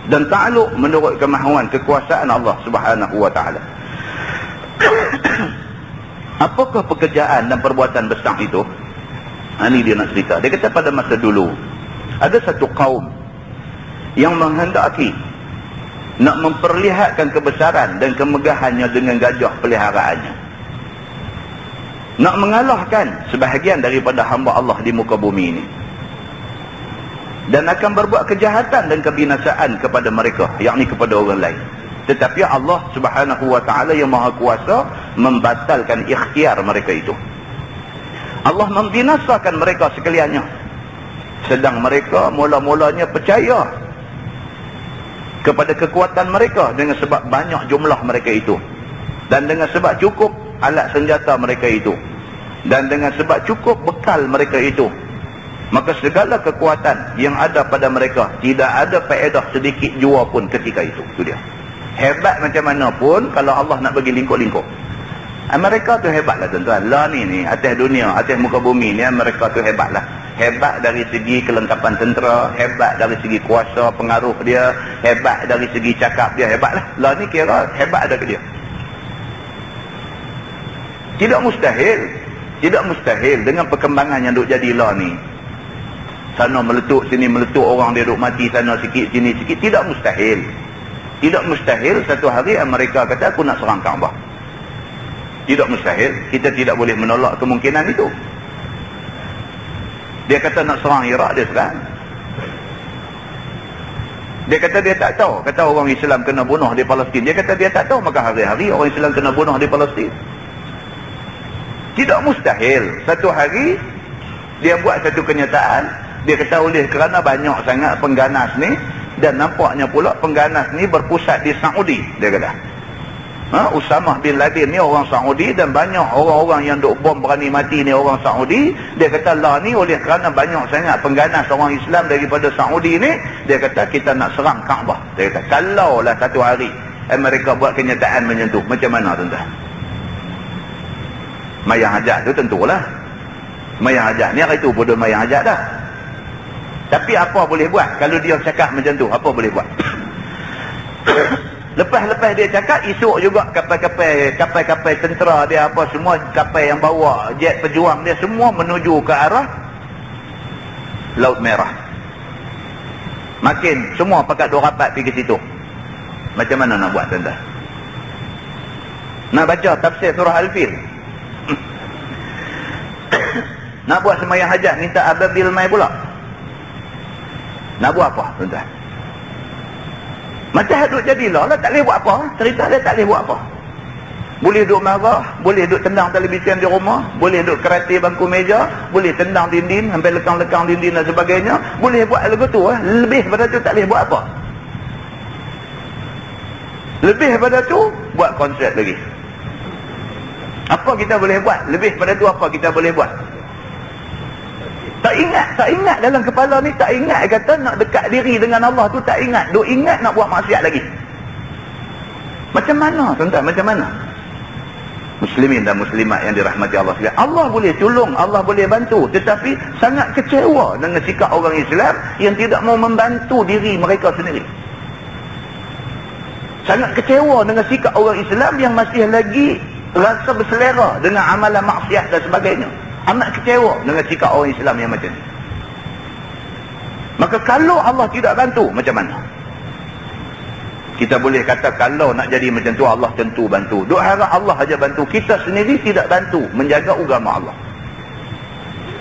dan takluk menurut kemahuan kekuasaan Allah Subhanahu Wa Taala. Apakah pekerjaan dan perbuatan besar itu? Ini dia nak cerita. Dia kata pada masa dulu ada satu kaum yang menghendaki nak memperlihatkan kebesaran dan kemegahannya dengan gajah peliharaannya. nak mengalahkan sebahagian daripada hamba Allah di muka bumi ini, dan akan berbuat kejahatan dan kebinasaan kepada mereka, yakni kepada orang lain. Tetapi Allah Subhanahu wa ta'ala yang maha kuasa membatalkan ikhtiar mereka itu. Allah membinasakan mereka sekaliannya, sedang mereka mula-mulanya percaya kepada kekuatan mereka dengan sebab banyak jumlah mereka itu, dan dengan sebab cukup alat senjata mereka itu, dan dengan sebab cukup bekal mereka itu, maka segala kekuatan yang ada pada mereka tidak ada faedah sedikit jua pun ketika itu. Itu dia. Hebat macam mana pun, kalau Allah nak bagi lingkup-lingkup, mereka tu hebatlah tuan-tuan. Lah ni atas dunia, atas muka bumi ni, mereka tu hebatlah. Hebat dari segi kelengkapan tentera, hebat dari segi kuasa pengaruh dia, hebat dari segi cakap dia, hebatlah. Lah ni kira hebat ada ke dia. Tidak mustahil dengan perkembangan yang duk jadi lah ni. Sana meletup, sini meletup, orang dia duk mati sana sikit, sini sikit. Tidak mustahil satu hari mereka kata aku nak serang Kaabah. Tidak mustahil. Kita tidak boleh menolak kemungkinan itu. Dia kata nak serang Iraq, dia serang. Dia kata dia tak tahu. Kata orang Islam kena bunuh di Palestin. Dia kata dia tak tahu, maka hari-hari orang Islam kena bunuh di Palestin. Tidak mustahil satu hari dia buat satu kenyataan. Dia kata oleh kerana banyak sangat pengganas ni, dan nampaknya pula pengganas ni berpusat di Saudi, dia kata. Usamah bin Laden ni orang Saudi, dan banyak orang-orang yang duk bom berani mati ni orang Saudi. Dia kata lah ni oleh kerana banyak sangat pengganas orang Islam daripada Saudi ni, dia kata kita nak serang Kaabah. Dia kata kalaulah satu hari mereka buat kenyataan macam tu, macam mana tuan-tuan? Mayang hajat tu tentulah. Mayang hajat ni hari tu bodoh mayang hajat dah. Tapi apa boleh buat kalau dia cakap macam tu? Apa boleh buat? Lepas dia cakap, esok juga kapal-kapal tentera dia apa semua, kapal yang bawa jet pejuang dia semua menuju ke arah Laut Merah. Makin semua pakat dua rapat pergi situ. Macam mana nak buat tuan-tuan? Nak baca tafsir surah Al-Fil? Nak buat sembahyang hajat minta ababil mai pula? Nak buat apa tuan-tuan? Macam hadut jadilah lah, tak boleh buat apa. Cerita dia tak boleh buat apa. Boleh duduk marah, boleh duduk tendang televisyen di rumah, boleh duduk kerati bangku meja, boleh tendang dinding sampai lekang-lekang dinding dan sebagainya. Boleh buat lagu tu. Lebih pada tu tak boleh buat apa. Lebih pada tu buat konsert lagi. Apa kita boleh buat? Lebih pada tu apa kita boleh buat? Tak ingat dalam kepala ni, tak ingat kata nak dekat diri dengan Allah tu, tak ingat. Duk ingat nak buat maksiat lagi. Macam mana tuan-tuan? Macam mana? Muslimin dan muslimat yang dirahmati Allah sekalian, Allah boleh tolong, Allah boleh bantu, tetapi sangat kecewa dengan sikap orang Islam yang tidak mau membantu diri mereka sendiri. Sangat kecewa dengan sikap orang Islam yang masih lagi rasa berselera dengan amalan maksiat dan sebagainya. Amat kecewa dengan sikap orang Islam yang macam ni. Maka kalau Allah tidak bantu, macam mana? Kita boleh kata kalau nak jadi macam tu, Allah tentu bantu. Duk harap Allah aja bantu, kita sendiri tidak bantu menjaga agama Allah.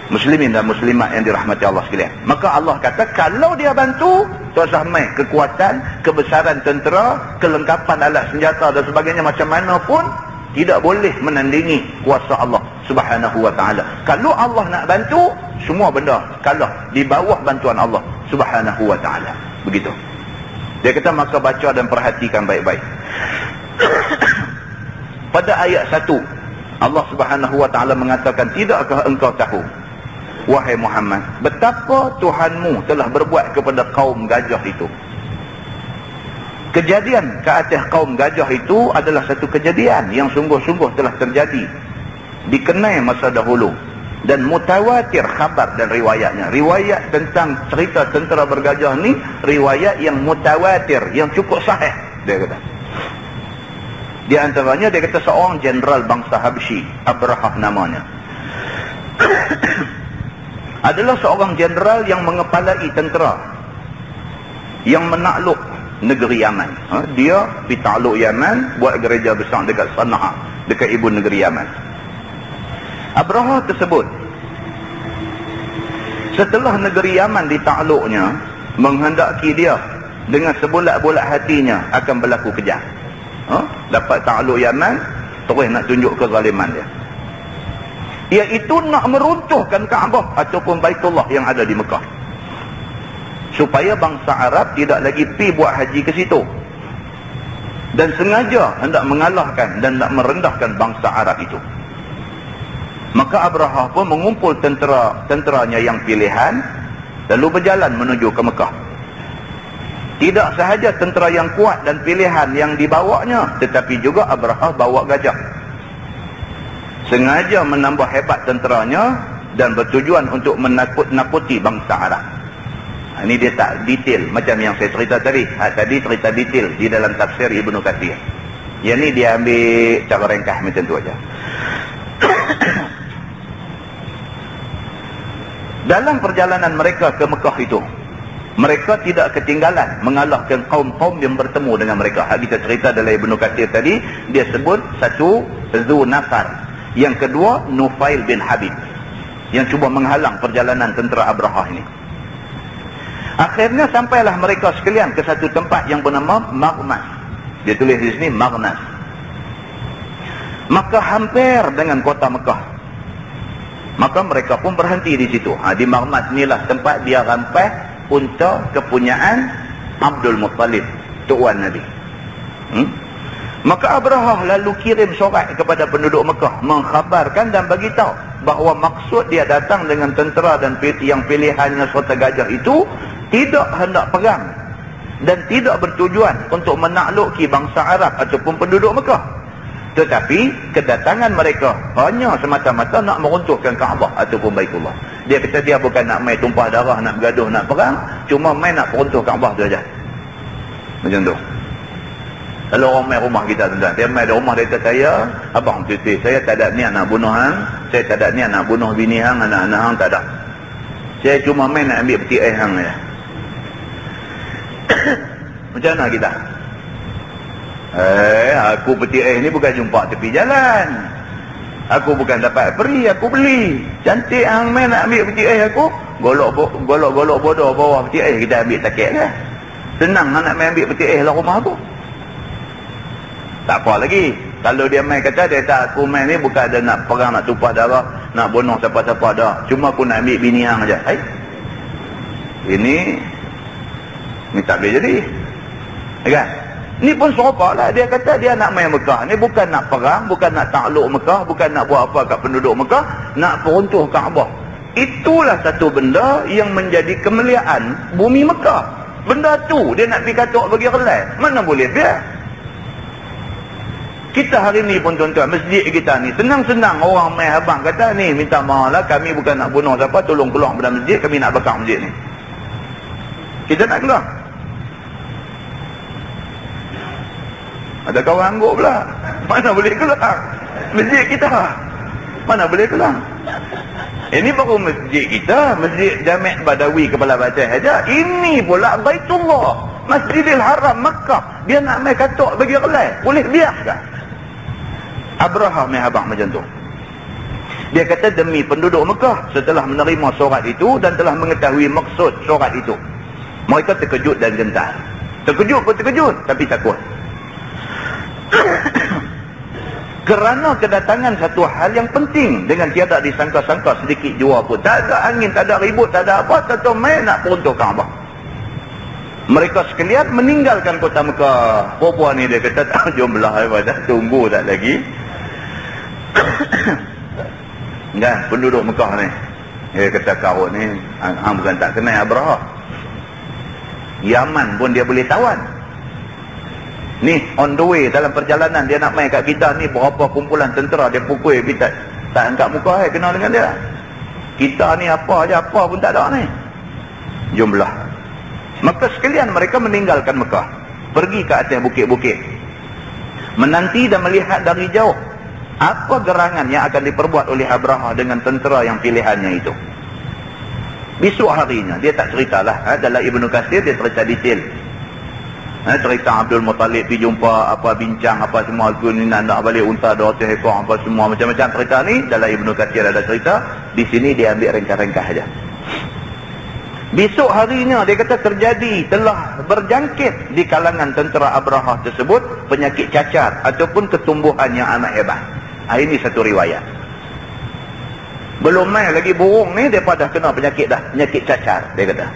Muslimin dan muslimat yang dirahmati Allah sekalian, maka Allah kata kalau dia bantu, tak samai kekuatan, kebesaran tentera, kelengkapan alat senjata dan sebagainya macam mana pun tidak boleh menandingi kuasa Allah Subhanahu wa ta'ala. Kalau Allah nak bantu, semua benda kalah di bawah bantuan Allah Subhanahu wa ta'ala. Begitu. Dia kata maka baca dan perhatikan baik-baik. Pada ayat 1 Allah Subhanahu wa ta'ala mengatakan, tidakkah engkau tahu wahai Muhammad, betapa Tuhanmu telah berbuat kepada kaum gajah itu. Kejadian ke atas kaum gajah itu adalah satu kejadian yang sungguh-sungguh telah terjadi, dikenai masa dahulu, dan mutawatir khabar dan riwayatnya. Riwayat tentang cerita tentera bergajah ni riwayat yang mutawatir, yang cukup sahih, dia kata. Di antaranya dia kata seorang jeneral bangsa Habsyi, Abrahah namanya, adalah seorang jeneral yang mengepalai tentera yang menakluk negeri Yaman. Dia pergi takluk Yaman, buat gereja besar dekat Sana'a, dekat ibu negeri Yaman. Abraha tersebut, setelah negeri Yaman ditakluknya, menghendaki dia dengan sebulat-bulat hatinya akan berlaku kejam. Dapat takluk Yaman, terus nak tunjuk kezaliman dia, iaitu nak meruntuhkan Kaabah ataupun Baitullah yang ada di Mekah, supaya bangsa Arab tidak lagi pi buat haji ke situ, dan sengaja hendak mengalahkan dan hendak merendahkan bangsa Arab itu. Maka Abraha pun mengumpul tenteranya yang pilihan, lalu berjalan menuju ke Mekah. Tidak sahaja tentera yang kuat dan pilihan yang dibawanya, tetapi juga Abraha bawa gajah. Sengaja menambah hebat tenteranya dan bertujuan untuk menakut-nakuti bangsa Arab. Ini dia tak detail macam yang saya cerita tadi. Tadi cerita detail di dalam tafsir Ibnu Katsir. Yang ni dia ambil cara ringkas macam tu aja. Dalam perjalanan mereka ke Mekah itu, mereka tidak ketinggalan mengalahkan kaum-kaum yang bertemu dengan mereka. Kita cerita dalam Ibnu Katsir tadi, dia sebut satu Zu Nafar, yang kedua Nufail bin Habib, yang cuba menghalang perjalanan tentera Abraha ini. Akhirnya sampailah mereka sekalian ke satu tempat yang bernama Maghnas. Dia tulis di sini Maghnas. Maka hampir dengan kota Mekah. Maka mereka pun berhenti di situ. Di Maghnas inilah tempat dia rampai unta kepunyaan Abdul Muttalib, tuan Nabi. Maka Abraha lalu kirim surat kepada penduduk Mekah, mengkhabarkan dan beritahu bahawa maksud dia datang dengan tentera dan yang pilihannya serta gajah itu tidak hendak perang dan tidak bertujuan untuk menakluki bangsa Arab ataupun penduduk Mekah, tetapi kedatangan mereka hanya semata-mata nak meruntuhkan Kaabah ataupun Baitullah. Dia kata dia bukan nak main tumpah darah, nak bergaduh, nak perang, cuma main nak meruntuh Kaabah tu saja. Macam tu. Kalau orang main rumah kita, tuan-tuan, dia main di rumah dia kata, saya abang titi, saya tak ada niat nak bunuh hang, saya tak ada niat nak bunuh bini hang, anak-anak hang, tak ada. Saya cuma main nak ambil peti air hang saja. Macam mana kita? Aku peti air ni bukan jumpa tepi jalan. Aku bukan dapat free, aku beli. Cantik hang main nak ambil peti air aku, golok-golok bodoh bawah peti air, kita ambil sakit kan? Senang hang nak main ambil peti air lah rumah aku. Tak apa lagi. Kalau dia main kata, dia tak, aku main ni bukan ada nak perang, nak tumpah darah, nak bunuh siapa-siapa dah. Cuma aku nak ambil bini hang aja. Ini tak boleh jadi. Kan? Ni pun serupa lah. Dia kata dia nak main Mekah. Ni bukan nak perang, bukan nak takluk Mekah, bukan nak buat apa kat penduduk Mekah, nak peruntuh Kaabah. Itulah satu benda yang menjadi kemuliaan bumi Mekah. Benda tu dia nak pergi katuk bagi relai. Mana boleh biar? Kita hari ni pun tuan-tuan, masjid kita ni senang-senang orang main abang kata ni, minta maaf lah, kami bukan nak bunuh siapa, tolong keluar pada masjid, kami nak bakar masjid ni. Kita nak keluar. Ada kawan angguk pula. Mana boleh keluar? Masjid kita. Mana boleh keluar? Ini baru masjid kita, Masjid Jami' Badawi Kepala Batai saja. Ini pula Baitullah, Masjidil Haram Makkah. Dia nak main katuk bagi relai. Boleh biarkan? Abraha main abang macam tu. Dia kata demi penduduk Mekah, setelah menerima surat itu dan telah mengetahui maksud surat itu, mereka terkejut dan gentar. Terkejut pun terkejut, tapi takut. Kerana kedatangan satu hal yang penting dengan tiada disangka-sangka sedikit jua pun. Tak ada angin, tak ada ribut, tak ada apa, tak tahu main nak peruntuh Kaabah. Mereka sekalian meninggalkan kota Mekah. Perempuan ni dia kata, tak, jom belah, dah tunggu tak lagi. Kan, penduduk Mekah ni, dia kata kau ni, hang bukan tak kenal Abraha. Yaman pun dia boleh tawan. Ni on the way dalam perjalanan dia nak main kat kita ni, berapa kumpulan tentera dia pukul, kita tak angkat muka kenal dengan dia. Kita ni apa aja, apa pun tak ada ni. Jom belah. Maka sekalian mereka meninggalkan Mekah, pergi ke atas bukit-bukit, menanti dan melihat dari jauh apa gerangan yang akan diperbuat oleh Abraha dengan tentera yang pilihannya itu. Besok harinya, dia tak ceritalah, dalam Ibnu Katsir dia cerita detail. Cerita Abdul Muttalib pergi jumpa apa bincang apa semua aku ni nak balik unta 200 ekor apa semua macam-macam cerita ni dalam Ibnu Katsir ada cerita. Di sini dia ambil ringkas-ringkas saja. Besok harinya dia kata terjadi telah berjangkit di kalangan tentera Abrahah tersebut penyakit cacar ataupun ketumbuhan yang amat hebat. Ini satu riwayat. Belum main lagi burung ni depa dah kena penyakit dah, penyakit cacar dia kata.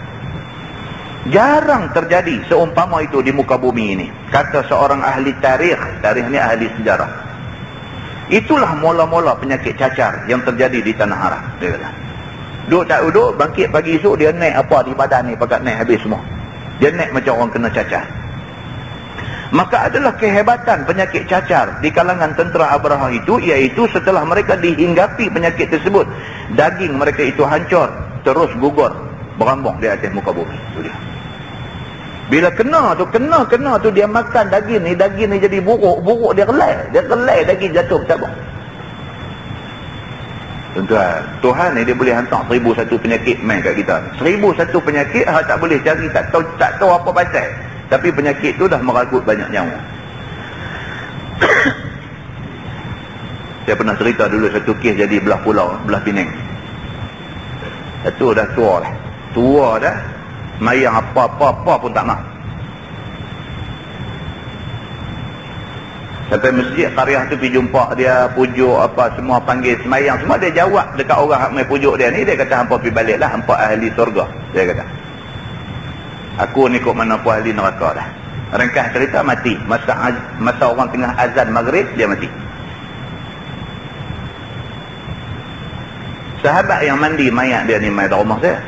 Jarang terjadi seumpama itu di muka bumi ini, kata seorang ahli tarikh. Tarikh ni ahli sejarah. Itulah mula-mula penyakit cacar yang terjadi di tanah Arab, dia kata. Duduk tak duduk, bangkit pagi esok dia naik apa di badan ni, pakat naik habis semua. Dia naik macam orang kena cacar. Maka adalah kehebatan penyakit cacar di kalangan tentera Abrahah itu, iaitu setelah mereka dihinggapi penyakit tersebut, daging mereka itu hancur, terus gugur, berambung di atas muka bumi. Itu dia. Bila kena tu dia makan daging ni jadi buruk dia relai daging jatuh bercabang. Tuan-tuan, Tuhan ni dia boleh hantar 1001 penyakit main kat kita. 1001 penyakit tak boleh cari, tak tahu apa pasal. Tapi penyakit tu dah meragut banyak nyawa. Saya pernah cerita dulu satu kes jadi belah pulau, belah Penang. Satu dah tua dah. Mayang apa-apa pun tak mahu. Sampai masjid Qaryah tu pergi jumpa dia, pujuk apa semua, panggil semayang semua, dia jawab dekat orang yang main pujuk dia ni, dia kata hampa pergi balik lah, hampa ahli surga, dia kata. Aku ni kok mana pun ahli neraka dah. Ringkas cerita mati. Masa orang tengah azan maghrib dia mati. Sahabat yang mandi mayat dia ni main di rumah saya.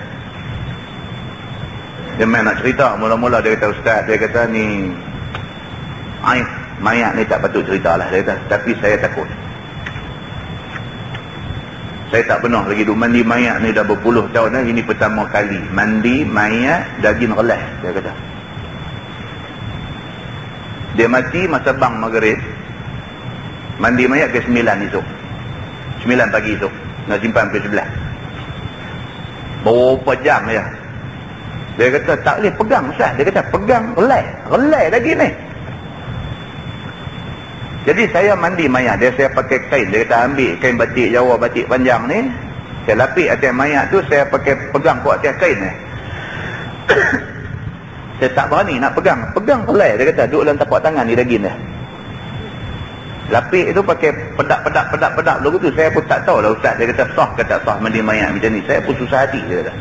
Dia main nak cerita, mula-mula dia kata, Ustaz, dia kata ni aib mayat ni tak patut cerita lah, dia kata, tapi saya takut. Saya tak pernah lagi duk mandi mayat ni dah berpuluh tahun dah. Ini pertama kali mandi mayat daging relas, dia kata. Dia mati masa bang maghrib. Mandi mayat ke 9 esok. 9 pagi esok. Nak simpan ke 11. Berapa jam ya. Dia kata tak boleh pegang Ustaz. Dia kata pegang relai daging ni. Jadi saya mandi mayat dia, saya pakai kain. Dia kata ambil kain batik Jawa, batik panjang ni, saya lapik atas mayat tu, saya pakai pegang kuat atas kain ni. Saya tak berani nak pegang relai. Dia kata duduk dalam tapak tangan ni daging dia. Lapik tu pakai pedak lagu tu. Saya pun tak tahu lah Ustaz. Dia kata sah ke tak sah mandi mayat macam ni. Saya pun susah hati, dia kata.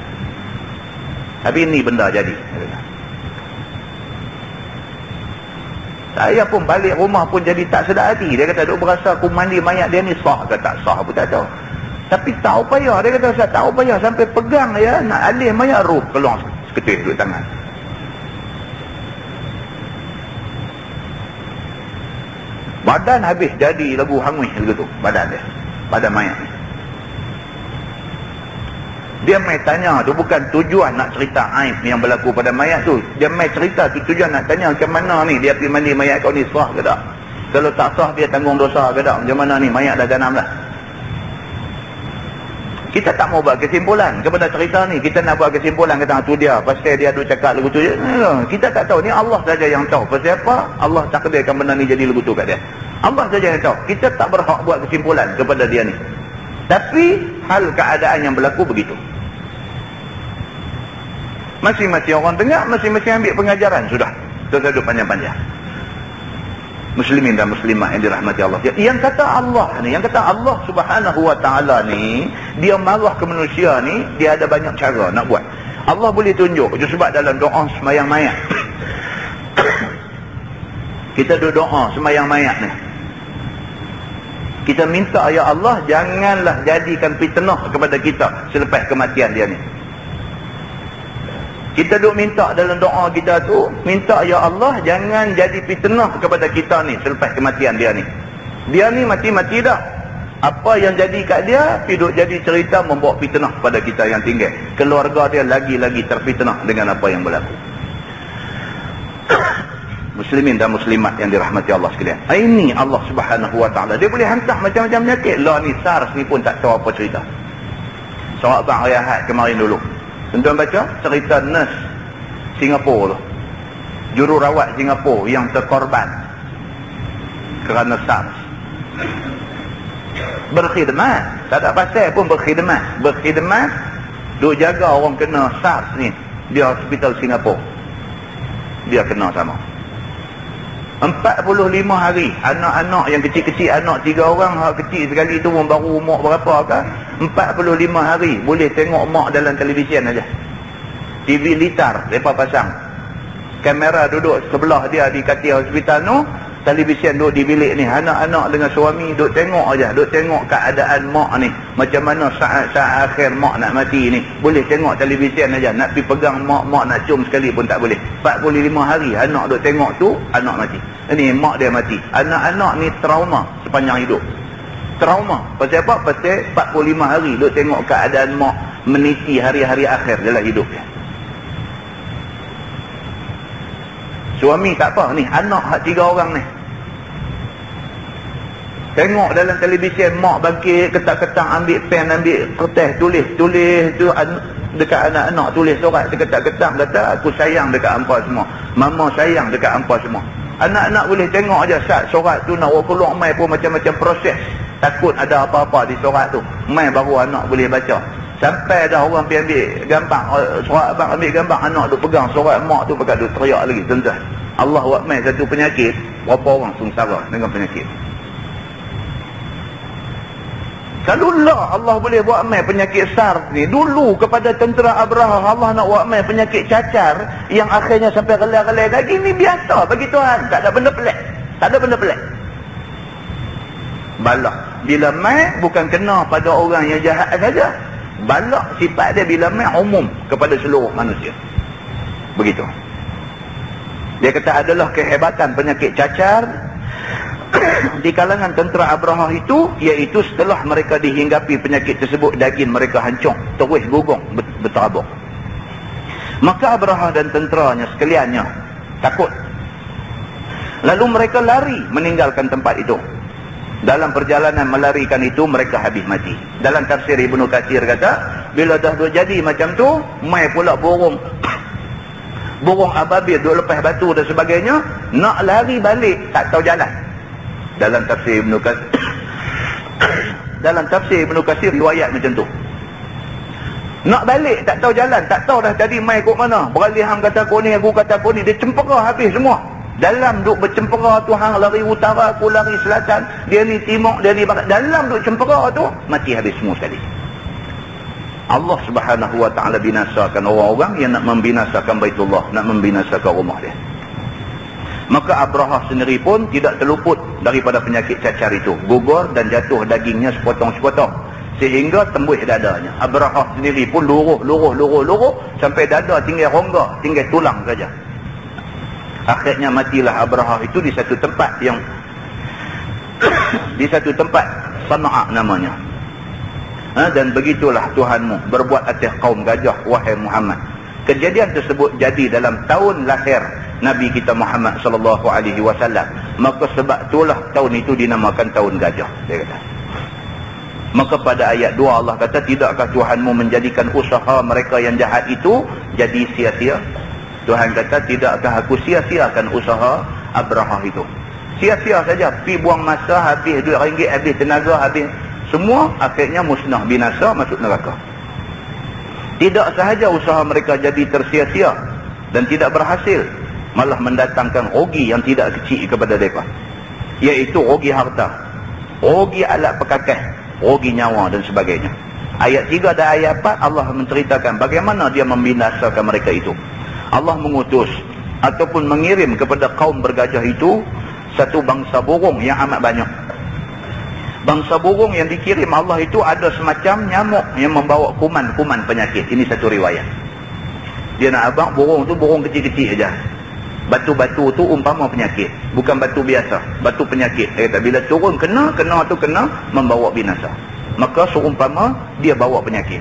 Tapi ni benda jadi, dia kata. Saya pun balik rumah pun jadi tak sedar hati. Dia kata duk berasa aku mandi mayat dia ni sah ke tak sah pun tak tahu. Tapi tak payah. Dia kata Ustaz tak payah sampai pegang ya, nak alih mayat roh keluar seketul duduk tangan. Badan habis jadi lagu hangui begitu badan dia. Badan mayat ni. Dia mai tanya tu bukan tujuan nak cerita aib yang berlaku pada mayat tu. Dia mai cerita tu tujuan nak tanya macam mana ni dia pergi mandi mayat kau ni sah ke tak? Kalau tak sah dia tanggung dosa ke tak? Macam mana ni mayat dah ganam dah. Kita tak mau buat kesimpulan kepada cerita ni. Kita nak buat kesimpulan kata tu dia pasal dia duk cakap lagu tu je. Kita tak tahu, ni Allah saja yang tahu. Pasal apa? Allah takdirkan benda ni jadi lagu tu kat dia. Allah saja yang tahu. Kita tak berhak buat kesimpulan kepada dia ni. Tapi hal keadaan yang berlaku begitu. Masing-masing orang dengar, masing-masing ambil pengajaran sudah. Kita duduk panjang-panjang. Muslimin dan muslimah yang dirahmati Allah. Yang kata Allah ni, yang kata Allah Subhanahu wa taala ni, dia marah ke manusia ni, dia ada banyak cara nak buat. Allah boleh tunjuk. Itu sebab dalam doa semayang mayat. Kita doa semayang mayat ni. Kita minta ya Allah janganlah jadikan fitnah kepada kita selepas kematian dia ni. Kita duk minta dalam doa kita tu, minta ya Allah jangan jadi fitnah kepada kita ni selepas kematian dia ni. Dia ni mati-mati dah. Apa yang jadi kat dia, hidup jadi cerita membawa fitnah pada kita yang tinggal. Keluarga dia lagi-lagi terfitnah dengan apa yang berlaku. Muslimin dan muslimat yang dirahmati Allah sekalian. Ini Allah Subhanahu wa taala. Dia boleh hantar macam-macam penyakit. Lah ni SARS ni pun tak tahu apa cerita. Soal rehat kemarin dulu. Tuan-tuan baca cerita nurse Singapura tu. jururawat Singapura yang terkorban kerana SARS. Berkhidmat, tak ada pasal pun berkhidmat. Duk jaga orang kena SARS ni di hospital Singapura. Dia kena sama 45 hari. Anak-anak yang kecil-kecil, anak 3 orang, hak kecil sekali tu pun baru umur berapa kan, 45 hari boleh tengok mak dalam televisyen aja. TV litar mereka pasang, kamera duduk sebelah dia di katil hospital tu, televisyen duduk di bilik ni, anak-anak dengan suami duduk tengok aja, duduk tengok keadaan mak ni macam mana saat-saat akhir mak nak mati ni. Boleh tengok televisyen aja, nak pergi pegang mak nak cium sekali pun tak boleh. 45 hari anak duduk tengok tu, anak mati. Ini mak dia mati. Anak-anak ni trauma sepanjang hidup. Trauma pasal apa? Pasal 45 hari duduk tengok keadaan mak meniti hari-hari akhir dalam hidup dia. Suami tak apa ni, anak hak 3 orang ni tengok dalam televisyen mak bangkit ketak-ketak, ambil pen, ambil kertas, tulis tu dekat anak-anak, tulis surat ketak-ketak, kata aku sayang dekat hampa semua, mama sayang dekat hampa semua. Anak-anak boleh tengok aja saat surat tu nak keluar mai pun macam-macam proses, takut ada apa-apa di surat tu, mai baru anak boleh baca. Sampai ada orang pergi ambil gambar surat abang, ambil gambar anak tu pegang surat mak tu, pakai duk teriak lagi. Tuan-tuan, Allah buat mai satu penyakit, berapa orang sengsara dengan penyakit. Kalaulah Allah boleh buat mai penyakit SARS ni dulu kepada tentera Abraha, Allah nak buat mai penyakit cacar yang akhirnya sampai relai-relai lagi, ni biasa bagi Tuhan, tak ada benda pelik. Tak ada benda pelik. Balak bila mai bukan kena pada orang yang jahat saja. Balak sifat dia bila mai umum kepada seluruh manusia. Begitu. Dia kata adalah kehebatan penyakit cacar di kalangan tentera Abraha itu, iaitu setelah mereka dihinggapi penyakit tersebut, daging mereka hancur, terus gugung, berterabuk. Maka Abraha dan tenteranya sekaliannya takut. Lalu mereka lari meninggalkan tempat itu. Dalam perjalanan melarikan itu, mereka habis mati. Dalam tafsir Ibnu Katsir kata, bila dah jadi macam tu, mai pula burung ababil duk lepas batu dan sebagainya, nak lari balik tak tahu jalan. Dalam tafsir Ibnu Katsir riwayat macam tu. Nak balik tak tahu jalan, tak tahu dah tadi mai kok mana. Beralih hang kata kau ni, aku kata kau ni, dia cempera habis semua. Dalam duk bercempera tu, hang lari utara, aku lari selatan, dia ni timur, dia ni barat. Dalam duk cempera tu, mati habis semua sekali. Allah Subhanahu wa ta'ala binasakan orang-orang yang nak membinasakan Baitullah, nak membinasakan rumah dia. Maka Abraha sendiri pun tidak terluput daripada penyakit cacar itu. Gugur dan jatuh dagingnya sepotong-sepotong sehingga tembus dadanya. Abraha sendiri pun luruh sampai dada tinggal rongga, tinggal tulang saja. Akhirnya matilah Abraha itu di satu tempat yang di satu tempat, Sana'a namanya. Dan begitulah Tuhanmu berbuat atas kaum gajah, wahai Muhammad. Kejadian tersebut jadi dalam tahun lahir Nabi kita Muhammad sallallahu alaihi wasallam. Maka sebab itulah tahun itu dinamakan tahun gajah, dia kata. Maka pada ayat 2 Allah kata, tidakkah Tuhanmu menjadikan usaha mereka yang jahat itu jadi sia-sia? Tuhan kata, tidakkah aku sia-siakan usaha Abraha itu? Sia-sia saja, pergi buang masa, habis duit ringgit, habis tenaga, habis semua, akhirnya musnah, binasa, masuk neraka. Tidak sahaja usaha mereka jadi tersia-sia dan tidak berhasil, malah mendatangkan rugi yang tidak kecil kepada mereka, iaitu rugi harta, rugi alat perkakas, rugi nyawa dan sebagainya. Ayat 3 dan ayat 4 Allah menceritakan bagaimana dia membinasakan mereka itu. Allah mengutus ataupun mengirim kepada kaum bergajah itu satu bangsa burung yang amat banyak. Bangsa burung yang dikirim Allah itu ada semacam nyamuk yang membawa kuman-kuman penyakit. Ini satu riwayat. Dia nak abang burung tu burung kecil-kecil aja. Batu-batu tu umpama penyakit, bukan batu biasa, batu penyakit. Dia kata bila turun kena membawa binasa. Maka seumpama dia bawa penyakit.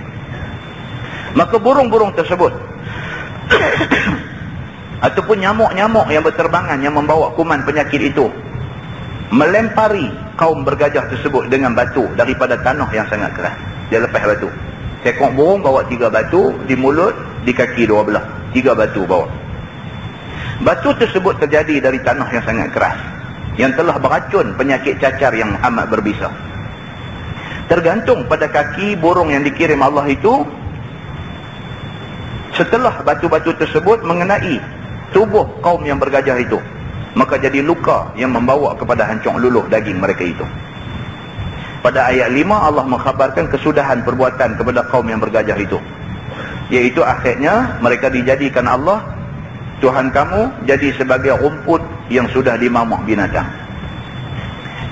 Maka burung-burung tersebut ataupun nyamuk-nyamuk yang berterbangan yang membawa kuman penyakit itu melempari kaum bergajah tersebut dengan batu daripada tanah yang sangat keras. Dia lepas batu. Seekor burung bawa 3 batu di mulut, di kaki 2 belah. 3 batu bawa. Batu tersebut terjadi dari tanah yang sangat keras, yang telah beracun penyakit cacar yang amat berbisa. Tergantung pada kaki burung yang dikirim Allah itu, setelah batu-batu tersebut mengenai tubuh kaum yang bergajah itu, maka jadi luka yang membawa kepada hancur luluh daging mereka itu. Pada ayat 5 Allah mengkhabarkan kesudahan perbuatan kepada kaum yang bergajah itu, iaitu akhirnya mereka dijadikan Allah, Tuhan kamu, jadi sebagai rumput yang sudah dimamah binatang,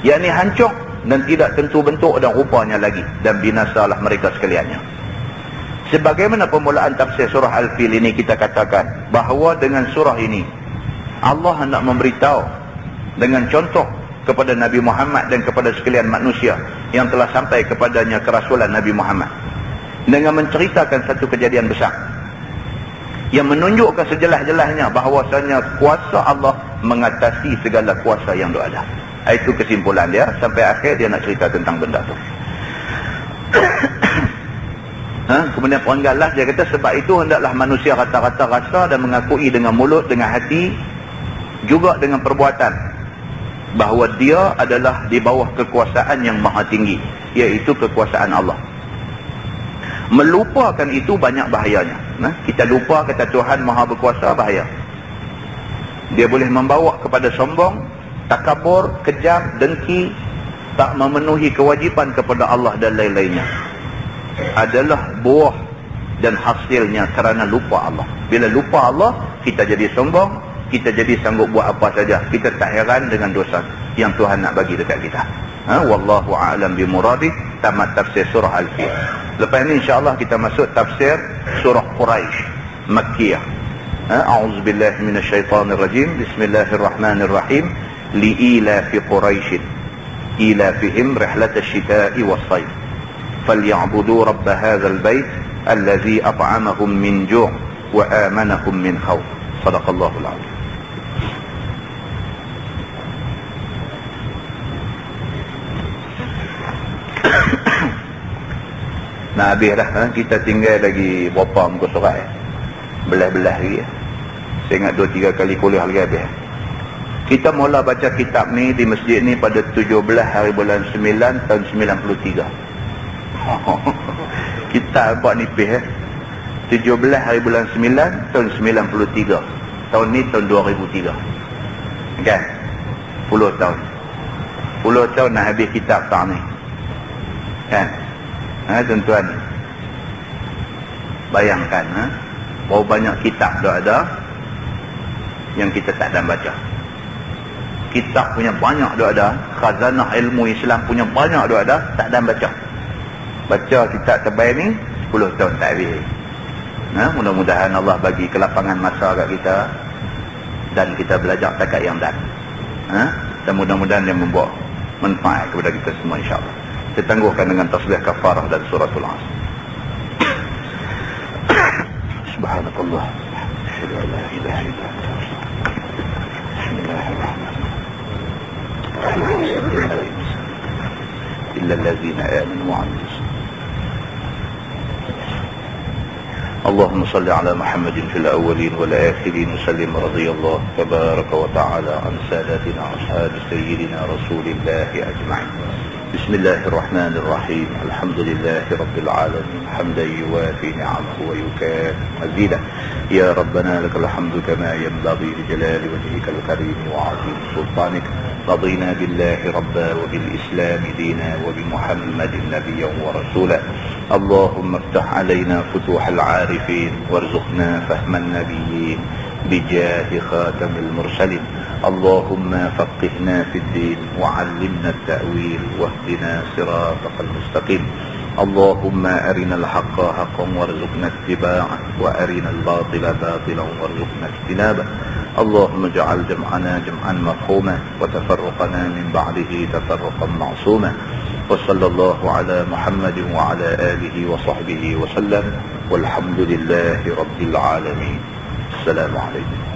yakni hancur dan tidak tentu bentuk dan rupanya lagi, dan binasalah mereka sekaliannya. Sebagaimana permulaan tafsir surah Al-Fil ini, kita katakan bahawa dengan surah ini Allah hendak memberitahu dengan contoh kepada Nabi Muhammad dan kepada sekalian manusia yang telah sampai kepadanya kerasulan Nabi Muhammad, dengan menceritakan satu kejadian besar yang menunjukkan sejelas-jelasnya bahawasanya kuasa Allah mengatasi segala kuasa yang ada. Itu kesimpulan dia. Sampai akhir dia nak cerita tentang benda tu. Kemudian perenggalah dia kata, sebab itu hendaklah manusia rata-rata rasa dan mengakui dengan mulut, dengan hati, juga dengan perbuatan, bahawa dia adalah di bawah kekuasaan yang maha tinggi, iaitu kekuasaan Allah. Melupakan itu banyak bahayanya. Kita lupa kata Tuhan maha berkuasa, bahaya. Dia boleh membawa kepada sombong, takabur, kejam, dengki, tak memenuhi kewajipan kepada Allah dan lain-lainnya. Adalah buah dan hasilnya kerana lupa Allah. Bila lupa Allah, kita jadi sombong, kita jadi sanggup buat apa saja. Kita tak heran dengan dosa yang Tuhan nak bagi dekat kita. Wallahu a'lam bimuradi. Tamat tafsir surah Al-Fil. Lepas ini insyaAllah kita masuk tafsir surah Quraisy Makkiyah. A'udzubillahi minasyaitanirrajim. Bismillahirrahmanirrahim. Li'ilafi Quraisyin ilafihim rihlatash shita'i was-sayf falyabudu rabb hadzal bait allazi at'amahum min ju' wa amanahum min khawf. Shadaqallahul azim. Nah, habis dah. Kita tinggal lagi berapa muka surat belah-belah lagi. Saya ingat 2-3 kali kuliah lagi habis. Kita mula baca kitab ni di masjid ni pada 17 hari bulan 9 tahun 93. Kita buat nipis 17 hari bulan 9 tahun 93. Tahun ni tahun 2003. Kan? 10 tahun. 10 tahun nak habis kitab tak ni. Kan? Tuan-tuan, bayangkan berapa banyak kitab dah ada yang kita tak dan baca. Kitab punya banyak dah ada, khazanah ilmu Islam punya banyak dah ada, tak dan baca. Baca kitab terbaik ni 10 tahun tak habis. Mudah-mudahan Allah bagi kelapangan masa kat kita dan kita belajar takat yang dan. Dan mudah-mudahan dia membawa manfaat kepada kita semua, insya-Allah. Kita tangguhkan dengan tasbih kafarah dan suratul Asr. Subhanallah. Asyhadu an la ilaha illa anta. Bismillahirrahmanirrahim. Illa allazina amanu wa 'amilus اللهم صل على محمد في الأولين والآخرين وسلم رضي الله تبارك وتعالى عن سادتنا أصحاب سيدنا رسول الله أجمعين. بسم الله الرحمن الرحيم. الحمد لله رب العالمين حمدا يوافي نعمه ويكافئ مزيدا. يا ربنا لك الحمد كما ينبغي لجلال وجهك الكريم وعظيم سلطانك. رضينا بالله ربا وبالإسلام دينا وبمحمد نبيا ورسولا. اللهم افتح علينا فتوح العارفين وارزقنا فهم النبيين بجاه خاتم المرسلين. اللهم فقهنا في الدين وعلمنا التأويل واهدنا صراطك المستقيم. اللهم أرنا الحق حقا وارزقنا اتباعه وأرنا الباطل باطلا وارزقنا اجتنابه. اللهم اجعل جمعنا جمعا مرحوما وتفرقنا من بعده تفرقا معصوما. وصلى الله على محمد وعلى آله وصحبه وسلم والحمد لله رب العالمين. السلام عليكم.